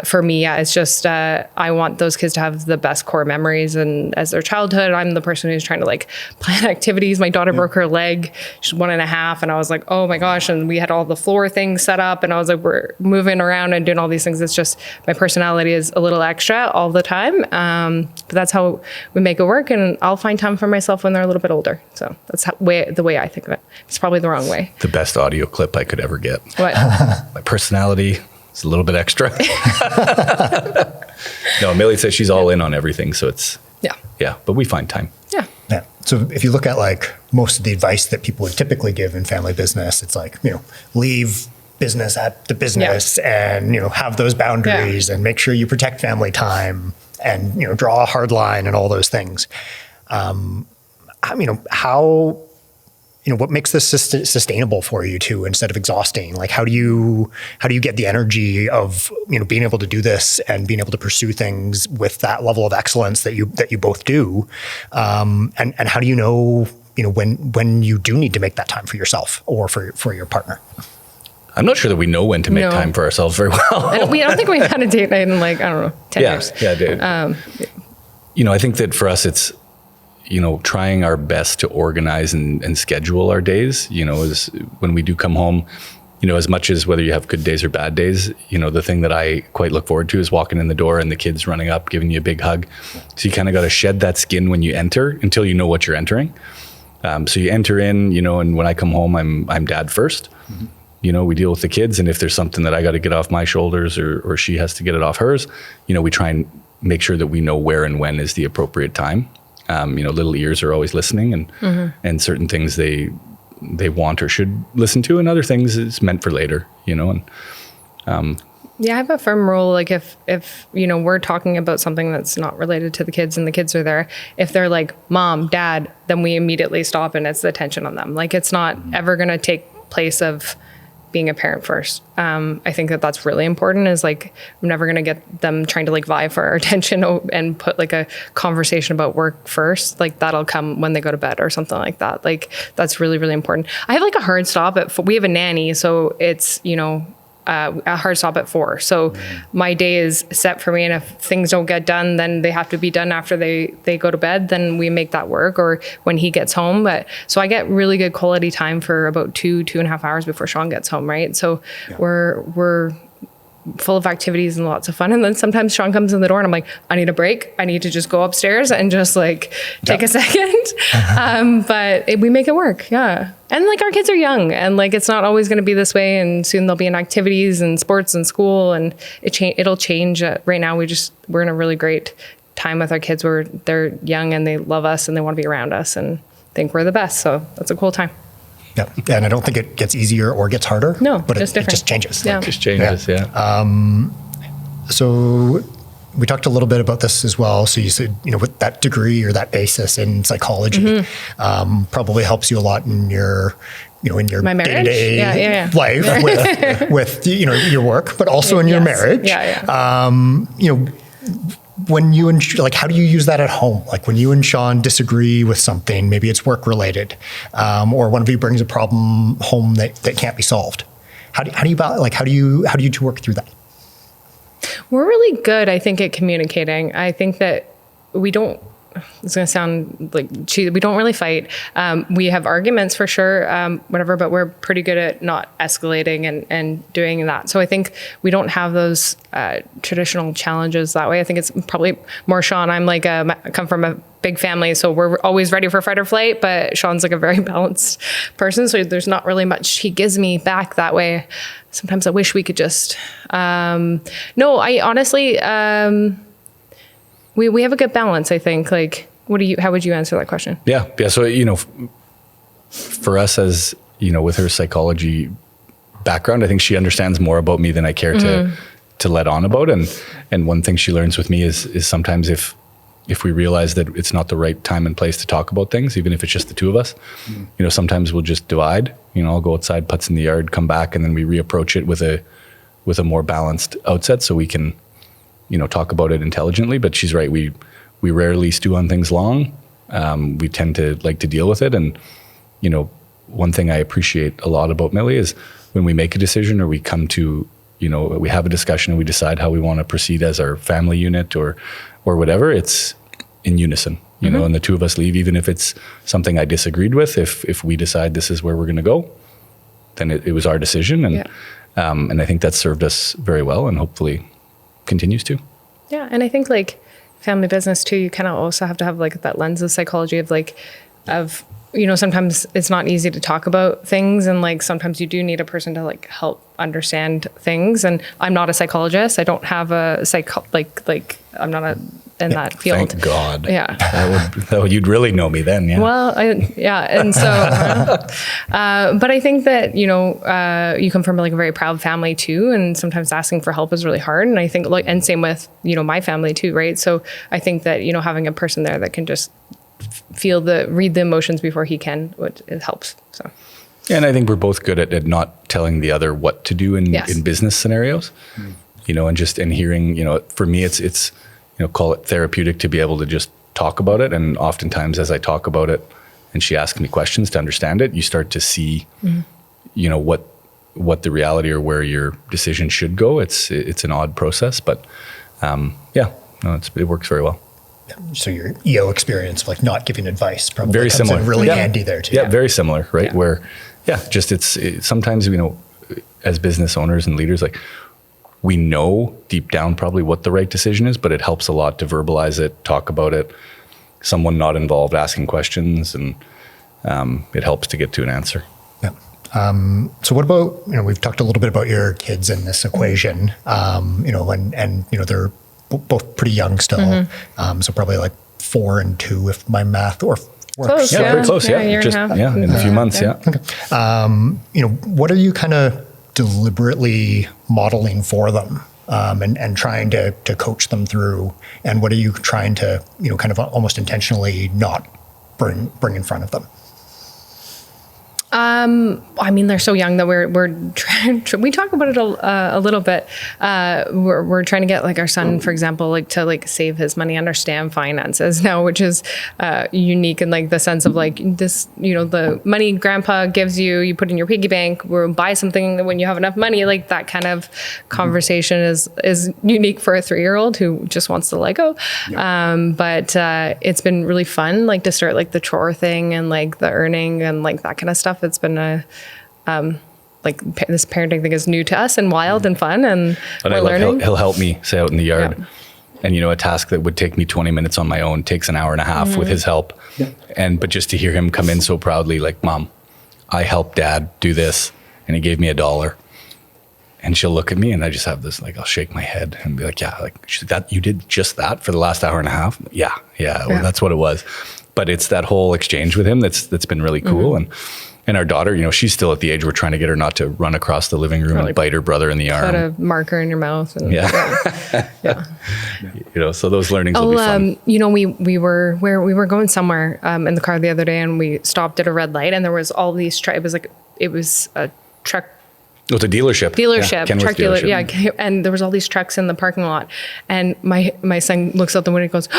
Speaker 2: For me, it's just I want those kids to have the best core memories, and as their childhood, I'm the person who's trying to plan activities. My daughter broke her leg. She's 1.5, and I was like, oh my gosh, and we had all the floor things set up, and I was like, we're moving around and doing all these things. It's just my personality is a little extra all the time, but that's how we make it work, and I'll find time for myself when they're a little bit older. So that's the way I think of it. It's probably the wrong way.
Speaker 3: The best audio clip I could ever get.
Speaker 2: What?
Speaker 3: My personality is a little bit extra. No, Millie says she's all in on everything, so it's but we find time.
Speaker 1: Yeah. So if you look at most of the advice that people would typically give in family business, it's leave business at the business and have those boundaries and make sure you protect family time and draw a hard line and all those things. How what makes this sustainable for you too, instead of exhausting? How do you get the energy of, being able to do this and being able to pursue things with that level of excellence that you both do? And how do you know, when you do need to make that time for yourself or for your partner?
Speaker 3: I'm not sure that we know when to make time for ourselves very well.
Speaker 2: And I don't think we've had a date night in 10 years.
Speaker 3: Yeah, dude. I think that for us, it's, trying our best to organize and schedule our days, is when we do come home, as much as whether you have good days or bad days, the thing that I quite look forward to is walking in the door and the kids running up, giving you a big hug. So you kind of got to shed that skin when you enter until you know what you're entering. So you enter in, and when I come home, I'm dad first. Mm-hmm. We deal with the kids, and if there's something that I got to get off my shoulders or she has to get it off hers, we try and make sure that we know where and when is the appropriate time. Little ears are always listening, and certain things they want or should listen to, and other things is meant for later, and
Speaker 2: I have a firm rule. If we're talking about something that's not related to the kids and the kids are there, if they're like mom, dad, then we immediately stop and it's the attention on them. It's not ever going to take place of being a parent first. I think that's really important, is I'm never going to get them trying to vie for our attention and put a conversation about work first. That'll come when they go to bed or something like that. That's really, really important. I have a hard stop we have a nanny, so it's, a hard stop at 4. So my day is set for me, and if things don't get done, then they have to be done after they go to bed. Then we make that work, or when he gets home. But so I get really good quality time for about 2.5 hours before Sean gets home, right? So we're full of activities and lots of fun. And then sometimes Sean comes in the door and I'm like, I need a break. I need to just go upstairs and just take a second. But we make it work. Yeah. And our kids are young, and it's not always going to be this way. And soon they'll be in activities and sports and school, and it'll change. Right now we're in a really great time with our kids where they're young and they love us and they want to be around us and think we're the best. So that's a cool time.
Speaker 1: Yeah, and I don't think it gets easier or gets harder.
Speaker 2: No,
Speaker 1: but it just changes.
Speaker 2: Yeah.
Speaker 3: Just changes,
Speaker 1: So we talked a little bit about this as well. So you said, with that degree or that basis in psychology, probably helps you a lot in your in your
Speaker 2: My marriage?
Speaker 1: day-to-day life with your work, but also in your marriage. When you and how do you use that at home? Like when you and Sean disagree with something, maybe it's work related, or one of you brings a problem home that can't be solved. How do you two work through that?
Speaker 2: We're really good, I think, at communicating. I think that we don't, it's going to sound like cheesy, we don't really fight. We have arguments for sure, whatever, but we're pretty good at not escalating and doing that. So I think we don't have those traditional challenges that way. I think it's probably more Sean. I'm like, I come from a big family, so we're always ready for fight or flight, but Sean's like a very balanced person. So there's not really much he gives me back that way. Sometimes I wish we could just, no, I honestly, we have a good balance, I think. Like, how would you answer that question?
Speaker 3: Yeah. So, for us as, with her psychology background, I think she understands more about me than I care to let on about. And one thing she learns with me is sometimes if we realize that it's not the right time and place to talk about things, even if it's just the two of us, sometimes we'll just divide. I'll go outside, putts in the yard, come back, and then we reapproach it with a more balanced outset so we can, talk about it intelligently. But she's right. We rarely stew on things long. We tend to like to deal with it. And, one thing I appreciate a lot about Millie is when we make a decision or we come to, we have a discussion and we decide how we want to proceed as our family unit or whatever, it's in unison, and the two of us leave, even if it's something I disagreed with. If we decide this is where we're going to go, then it was our decision. And I think that's served us very well and hopefully continues to.
Speaker 2: Yeah. And I think like family business too, you kind of also have to have like that lens of psychology of sometimes it's not easy to talk about things. And like, sometimes you do need a person to like help understand things. And I'm not a psychologist. I don't have a I'm not in that field.
Speaker 3: Thank God.
Speaker 2: Yeah.
Speaker 3: That would, you'd really know me then. Yeah.
Speaker 2: Well, and so, but I think that, you come from like a very proud family too. And sometimes asking for help is really hard. And I think and same with, my family too. Right. So I think that, having a person there that can just read the emotions before he can, it helps. So.
Speaker 3: Yeah, and I think we're both good at not telling the other what to do in business scenarios, and hearing, for me, it's, call it therapeutic to be able to just talk about it. And oftentimes as I talk about it and she asks me questions to understand it, you start to see, what the reality or where your decision should go. It's an odd process, but it works very well.
Speaker 1: So your EO experience, like not giving advice, probably
Speaker 3: very
Speaker 1: comes
Speaker 3: similar.
Speaker 1: in really handy there too.
Speaker 3: Yeah, very similar, right? Yeah. Where, it's sometimes, as business owners and leaders, like we know deep down probably what the right decision is, but it helps a lot to verbalize it, talk about it, someone not involved asking questions, and it helps to get to an answer.
Speaker 1: Yeah. So what about, we've talked a little bit about your kids in this equation, and they're both pretty young still. So probably like 4 and 2 if my math works.
Speaker 2: Close,
Speaker 3: yeah, very close. Yeah,
Speaker 2: year
Speaker 3: just
Speaker 2: and a half.
Speaker 3: in a few months. Yeah.
Speaker 1: Okay. What are you kind of deliberately modeling for them, and trying to coach them through? And what are you trying to kind of almost intentionally not bring in front of them?
Speaker 2: I mean, they're so young that we're trying. We talk about it a little bit. We're trying to get like our son, for example, like to like save his money, understand finances now, which is unique in like the sense of like this, the money grandpa gives you, you put in your piggy bank, we'll buy something when you have enough money. Like that kind of conversation is unique for a 3-year-old who just wants the Lego. Yep. But it's been really fun, like to start like the chore thing and like the earning and like that kind of stuff. It's been this parenting thing is new to us and wild and fun, and we're learning.
Speaker 3: He'll help me say out in the yard, and a task that would take me 20 minutes on my own takes an hour and a half with his help. Yeah. But just to hear him come in so proudly, like, Mom, I helped Dad do this, and he gave me $1. And she'll look at me, and I just have this, like, I'll shake my head and be like, yeah, like that you did just that for the last hour and a half. Yeah. Well, that's what it was. But it's that whole exchange with him that's been really cool. And And our daughter, she's still at the age we're trying to get her not to run across the living room and bite her brother in the arm.
Speaker 2: Put a marker in your mouth. And,
Speaker 3: yeah. So those learnings will be fun.
Speaker 2: We were going somewhere in the car the other day, and we stopped at a red light, and there was all these it was a truck.
Speaker 3: Oh, it's a dealership.
Speaker 2: Truck dealership. Yeah, and there was all these trucks in the parking lot, and my son looks out the window and goes,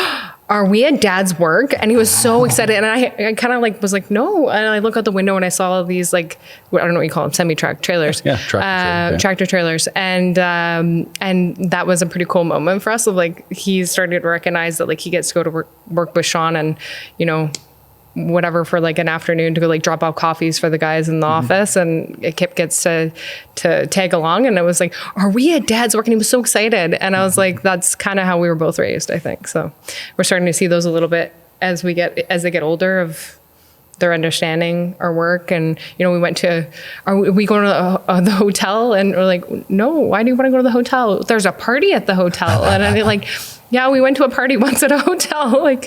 Speaker 2: "Are we at Dad's work?" And he was so excited, and I kind of was like, "No." And I look out the window and I saw all these I don't know what you call them, semi-truck trailers.
Speaker 3: Yeah,
Speaker 2: tractor trailers, and that was a pretty cool moment for us. Of he started to recognize that he gets to go to work with Sean, and whatever for an afternoon to go drop off coffees for the guys in the office, and Kip gets to tag along, and it was are we at Dad's work? And he was so excited, and I was that's kind of how we were both raised, I think. So we're starting to see those a little bit as they get older, of their understanding our work. And we went to, are we going to the hotel? And we're no, why do you want to go to the hotel? There's a party at the hotel. And I'm yeah, we went to a party once at a hotel.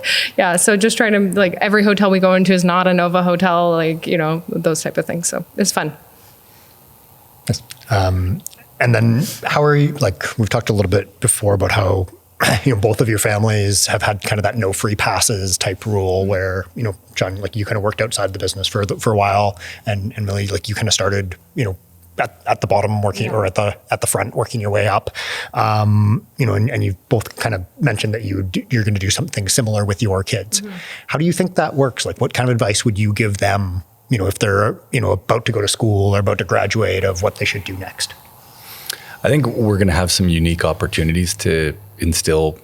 Speaker 2: So just trying to every hotel we go into is not a Nova hotel, those type of things. So it's fun.
Speaker 1: Yes. And then how are you, we've talked a little bit before about how, both of your families have had kind of that no free passes type rule where, John, you kind of worked outside the business for a while, and Millie, you kind of started, at the bottom working, or at the front working your way up. And you both kind of mentioned that you're going to do something similar with your kids. Mm-hmm. How do you think that works? What kind of advice would you give them, if they're, about to go to school or about to graduate, of what they should do next?
Speaker 3: I think we're going to have some unique opportunities to instill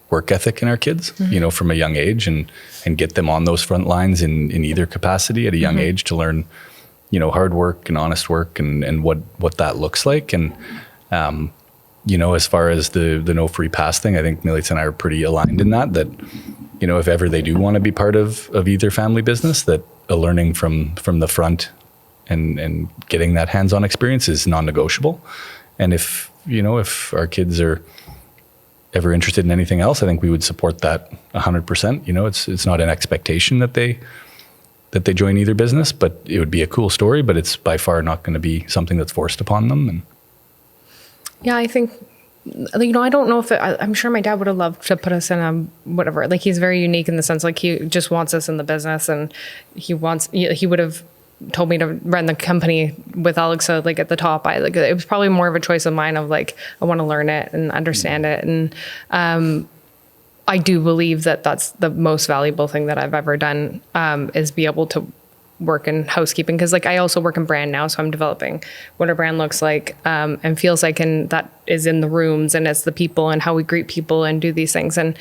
Speaker 3: work ethic in our kids, mm-hmm. From a young age, and get them on those front lines in either capacity at a young mm-hmm. age to learn, hard work and honest work and what that looks like. And, as far as the no free pass thing, I think Millie and I are pretty aligned in that, if ever they do want to be part of either family business, that a learning from the front and getting that hands-on experience is non-negotiable. And if our kids are ever interested in anything else, I think we would support that 100%. It's not an expectation that they join either business, but it would be a cool story, but it's by far not going to be something that's forced upon them. And
Speaker 2: yeah, I think, I don't know if I'm sure my dad would have loved to put us in a whatever, he's very unique in the sense, he just wants us in the business, and he would have told me to run the company with Alexa at the top. It was probably more of a choice of mine of I want to learn it and understand it. And I do believe that that's the most valuable thing that I've ever done, is be able to work in housekeeping. Because I also work in brand now, so I'm developing what a brand looks like and feels like, and that is in the rooms and it's the people and how we greet people and do these things. And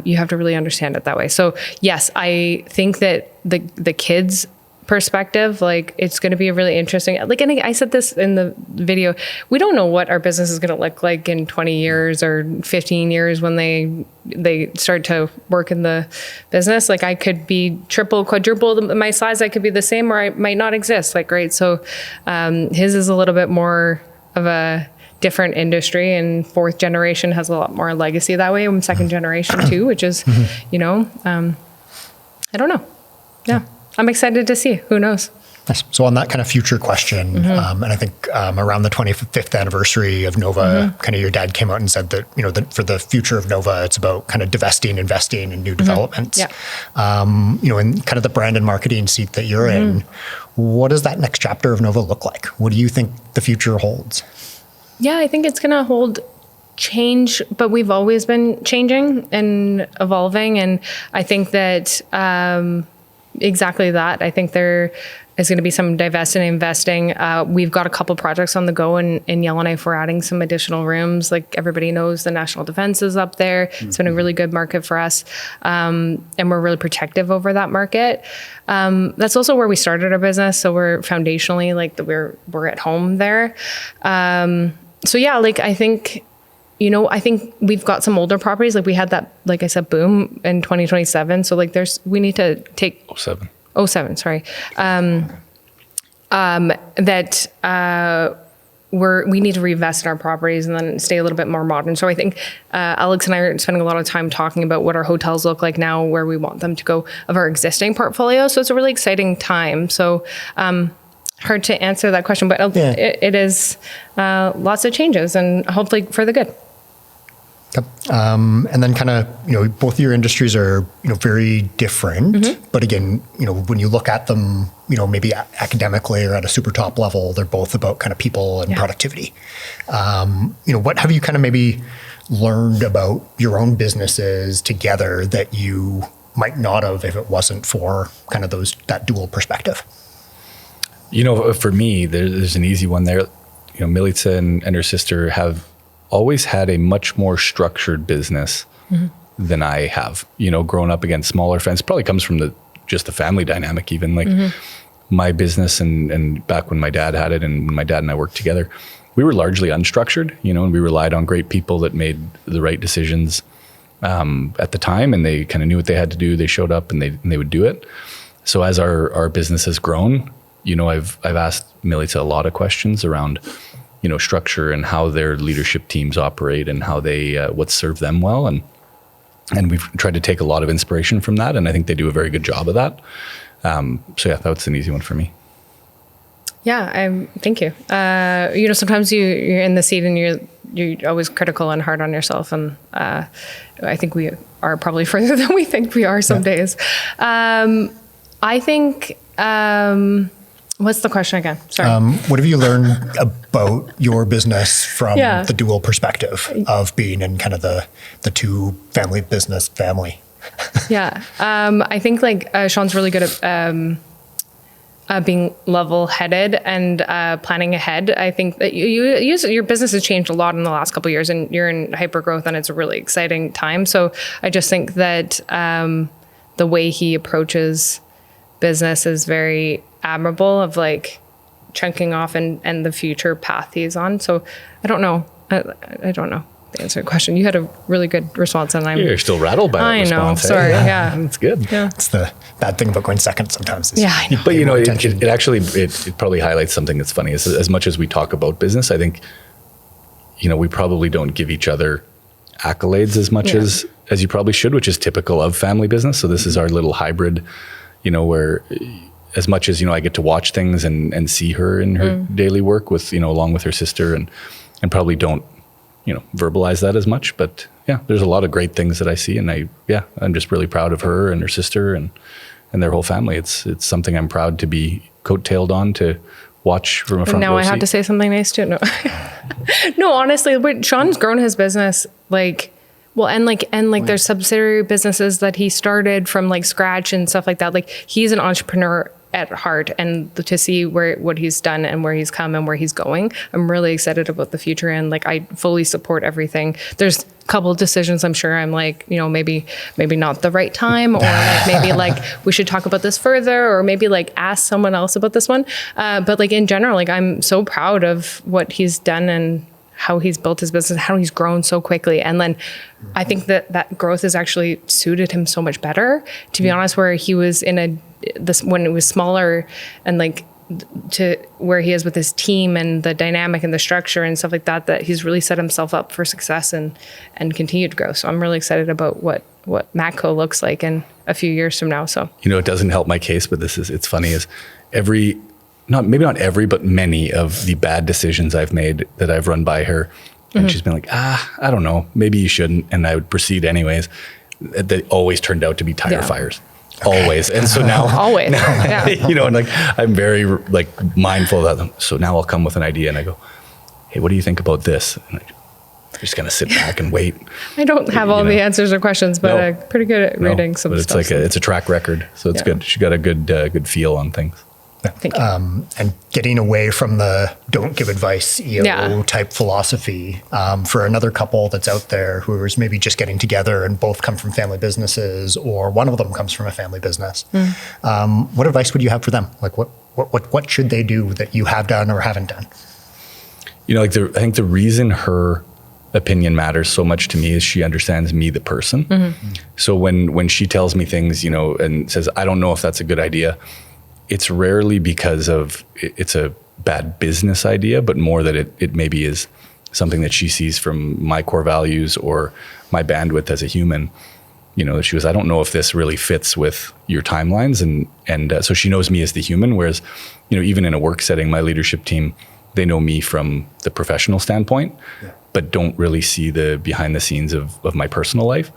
Speaker 2: you have to really understand it that way. So yes, I think that the kids' perspective, it's going to be a really interesting, and I said this in the video, we don't know what our business is going to look like in 20 years or 15 years when they start to work in the business. I could be triple, quadruple my size, I could be the same, or I might not exist. Right. So his is a little bit more of a different industry, and fourth generation has a lot more legacy that way. I'm second generation too, which is, I don't know. Yeah. I'm excited to see. Who knows?
Speaker 1: Nice. So on that kind of future question, mm-hmm. And I think around the 25th anniversary of Nova, mm-hmm. kind of your dad came out and said that, that for the future of Nova, it's about kind of investing in new mm-hmm. developments.
Speaker 2: Yeah.
Speaker 1: In kind of the brand and marketing seat that you're mm-hmm. in, what does that next chapter of Nova look like? What do you think the future holds?
Speaker 2: Yeah, I think it's going to hold change, but we've always been changing and evolving. And I think that, exactly that. I think there is going to be some divesting and investing. We've got a couple projects on the go in Yellowknife. We're adding some additional rooms. Everybody knows, the National Defense is up there. Mm-hmm. It's been a really good market for us. And we're really protective over that market. That's also where we started our business. So we're foundationally we're at home there. So yeah, I think, I think we've got some older properties. We had that, I said, boom in 2027. So we need to take 07, sorry. That we need to reinvest in our properties and then stay a little bit more modern. So I think Alex and I are spending a lot of time talking about what our hotels look like now, where we want them to go of our existing portfolio. So it's a really exciting time. So hard to answer that question, but it is lots of changes and hopefully for the good.
Speaker 1: Yep. And then kind of, both your industries are, very different, but again, when you look at them, maybe academically or at a super top level, they're both about kind of people and productivity. What have you kind of maybe learned about your own businesses together that you might not have if it wasn't for kind of that dual perspective?
Speaker 3: For me, there's an easy one there. Milica and her sister have always had a much more structured business than I have. Growing up against smaller families, probably comes from just the family dynamic even. Like my business and back when my dad had it and when my dad and I worked together, we were largely unstructured, and we relied on great people that made the right decisions at the time, and they kind of knew what they had to do. They showed up and they would do it. So as our business has grown, I've asked Milica a lot of questions around structure and how their leadership teams operate and how they what served them well, and we've tried to take a lot of inspiration from that, and I think they do a very good job of that. So yeah, that's an easy one for me.
Speaker 2: Yeah, thank you. Sometimes you're in the seat and you're always critical and hard on yourself, and I think we are probably further than we think we are some days. I think. What's the question again? Sorry.
Speaker 1: What have you learned about your business from the dual perspective of being in kind of the two family business family?
Speaker 2: I think Sean's really good at being level-headed and planning ahead. I think that your business has changed a lot in the last couple of years, and you're in hyper growth, and it's a really exciting time. So I just think that the way he approaches business is very admirable, of chunking off and the future path he's on. So I don't know. I don't know the answer to the question. You had a really good response, and
Speaker 3: you're still rattled by that response.
Speaker 2: I know. Sorry. Yeah.
Speaker 3: It's good.
Speaker 1: Yeah. It's the bad thing about going second sometimes.
Speaker 2: I know.
Speaker 3: But it actually probably highlights something that's funny. As much as we talk about business, I think, we probably don't give each other accolades as much as you probably should, which is typical of family business. So this is our little hybrid, where as much as, I get to watch things and see her in her daily work with, along with her sister, and probably don't, verbalize that as much. But yeah, there's a lot of great things that I see, and I'm just really proud of her and her sister and their whole family. It's something I'm proud to be coattailed on, to watch from a front row
Speaker 2: seat. Now I have to say something nice too. No, no, honestly, Sean's grown his business there's subsidiary businesses that he started from scratch and stuff like that. He's an entrepreneur at heart, and to see what he's done and where he's come and where he's going, I'm really excited about the future. And I fully support everything. There's a couple of decisions I'm sure I'm maybe not the right time, or maybe we should talk about this further, or maybe ask someone else about this one. But in general, I'm so proud of what he's done and how he's built his business, how he's grown so quickly. And then I think that growth has actually suited him so much better, to be honest, where he was when it was smaller, and to where he is with his team and the dynamic and the structure and stuff like that he's really set himself up for success and continued growth. So I'm really excited about what Matco looks like in a few years from now. So,
Speaker 3: it doesn't help my case, but it's funny, is maybe not every, but many of the bad decisions I've made that I've run by her, and she's been like, I don't know, maybe you shouldn't, and I would proceed anyways. They always turned out to be tire fires. Always. And so now, and I'm very mindful of that. So now I'll come with an idea and I go, hey, what do you think about this? And I'm just going to sit back and wait.
Speaker 2: I don't have all the answers or questions, but I'm pretty good at reading some stuff.
Speaker 3: It's a track record. So it's good. She got a good feel on things.
Speaker 2: Thank you.
Speaker 1: And getting away from the don't give advice EO type philosophy, for another couple that's out there who is maybe just getting together and both come from family businesses, or one of them comes from a family business. What advice would you have for them? What should they do that you have done or haven't done?
Speaker 3: I think the reason her opinion matters so much to me is she understands me, the person. So when she tells me things, and says, I don't know if that's a good idea, it's rarely because of it's a bad business idea, but more that it maybe is something that she sees from my core values or my bandwidth as a human. She goes, I don't know if this really fits with your timelines. And so she knows me as the human, whereas, even in a work setting, my leadership team, they know me from the professional standpoint, but don't really see the behind the scenes of my personal life.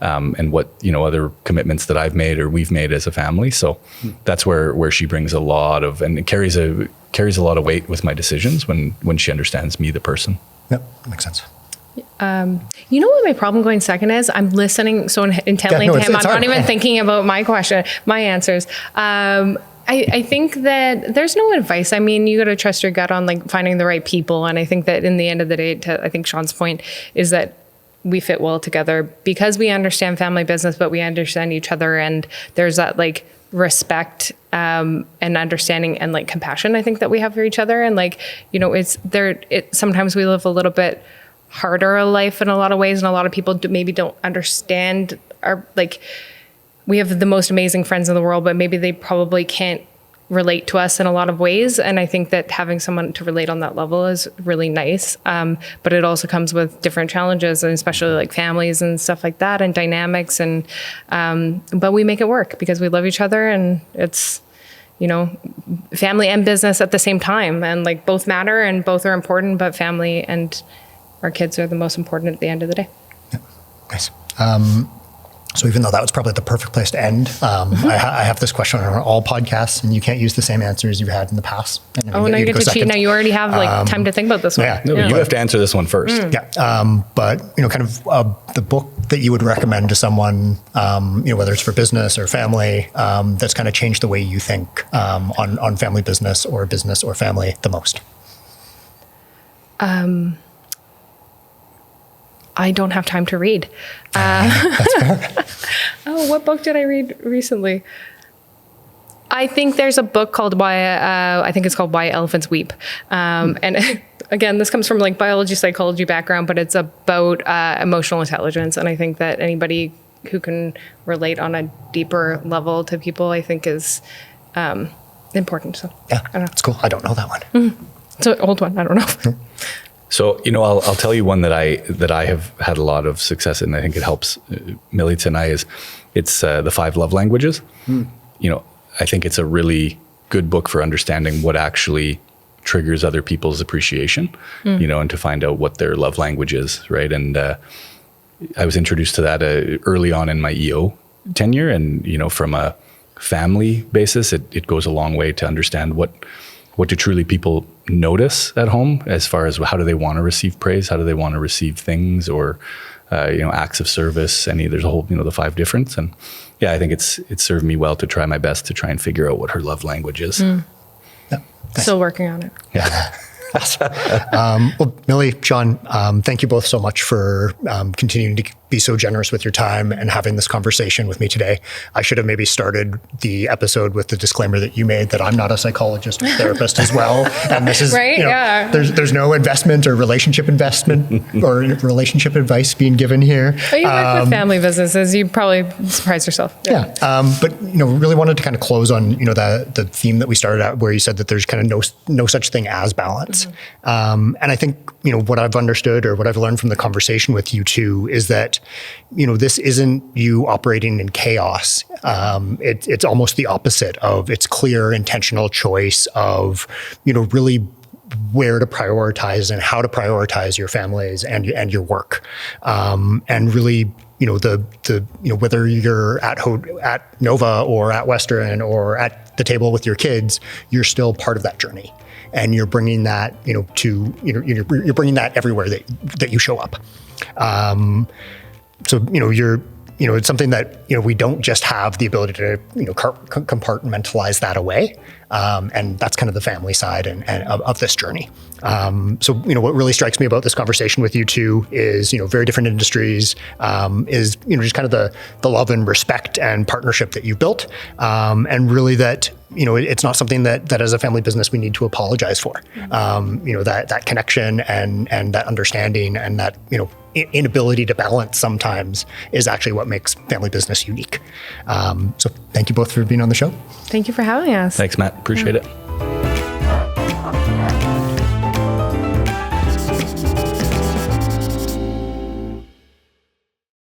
Speaker 3: And what, other commitments that I've made or we've made as a family. So that's where she brings a lot of, and it carries a lot of weight with my decisions when she understands me, the person.
Speaker 1: Yep, that makes sense.
Speaker 2: You know what my problem going second is? I'm listening so intently to him. I'm not even thinking about my answers. I think that there's no advice. I mean, you got to trust your gut on like finding the right people. And I think that in the end of the day, I think Sean's point is that we fit well together because we understand family business, but we understand each other. And there's that like respect and understanding and like compassion, I think, that we have for each other. And like, sometimes we live a little bit harder a life in a lot of ways, and a lot of people maybe don't understand we have the most amazing friends in the world, but maybe they probably can't relate to us in a lot of ways. And I think that having someone to relate on that level is really nice. But it also comes with different challenges, and especially like families and stuff like that and dynamics. And but we make it work because we love each other, and it's, family and business at the same time, and like both matter and both are important, but family and our kids are the most important at the end of the day.
Speaker 1: Yeah. Nice. So even though that was probably the perfect place to end, I have this question on all podcasts, and you can't use the same answers you've had in the past.
Speaker 2: Now you get to cheat. Now you already have time to think about this one.
Speaker 3: Yeah, you have to answer this one first.
Speaker 1: Yeah, but kind of the book that you would recommend to someone, whether it's for business or family, that's kind of changed the way you think on family business or family the most.
Speaker 2: I don't have time to read.
Speaker 1: That's fair.
Speaker 2: What book did I read recently? I think there's a book called Why Elephants Weep. And again, this comes from like biology, psychology background, but it's about emotional intelligence. And I think that anybody who can relate on a deeper level to people, I think is important. So
Speaker 1: yeah, that's cool. I don't know that one.
Speaker 2: It's an old one. I don't know.
Speaker 3: So, I'll tell you one that I have had a lot of success in. I think it helps Millie and I it's the 5 love languages. I think it's a really good book for understanding what actually triggers other people's appreciation, and to find out what their love language is, right? And I was introduced to that early on in my EO tenure. And, from a family basis, it goes a long way to understand what do truly people notice at home, as far as how do they want to receive praise, how do they want to receive things, or acts of service. There's a whole the 5 difference, and yeah, I think it's served me well to try my best to try and figure out what her love language is.
Speaker 1: Yeah,
Speaker 2: still working on it.
Speaker 1: Yeah. Well, Millie, Sean, thank you both so much for continuing to be so generous with your time and having this conversation with me today. I should have maybe started the episode with the disclaimer that you made that I'm not a psychologist or therapist as well. And this is,
Speaker 2: right?
Speaker 1: There's no investment or relationship or relationship advice being given here.
Speaker 2: But you work with family businesses. You probably surprise yourself.
Speaker 1: Yeah. But, really wanted to kind of close on, the theme that we started out where you said that there's kind of no such thing as balance. Mm-hmm. And I think, what I've understood or what I've learned from the conversation with you two is that, this isn't you operating in chaos. It's almost the opposite of it's clear, intentional choice of, really where to prioritize and how to prioritize your families and your work. And really, whether you're at Nova or at Western or at the table with your kids, you're still part of that journey. And you're bringing that, you're bringing that everywhere that you show up. So, it's something that, we don't just have the ability to, compartmentalize that away. And that's kind of the family side and of this journey. So, what really strikes me about this conversation with you two is, very different industries, is, just kind of the love and respect and partnership that you've built. And really that, it's not something that as a family business we need to apologize for. That connection and that understanding and that, inability to balance sometimes is actually what makes family business unique. So thank you both for being on the show.
Speaker 2: Thank you for having us.
Speaker 3: Thanks, Matt. Appreciate it.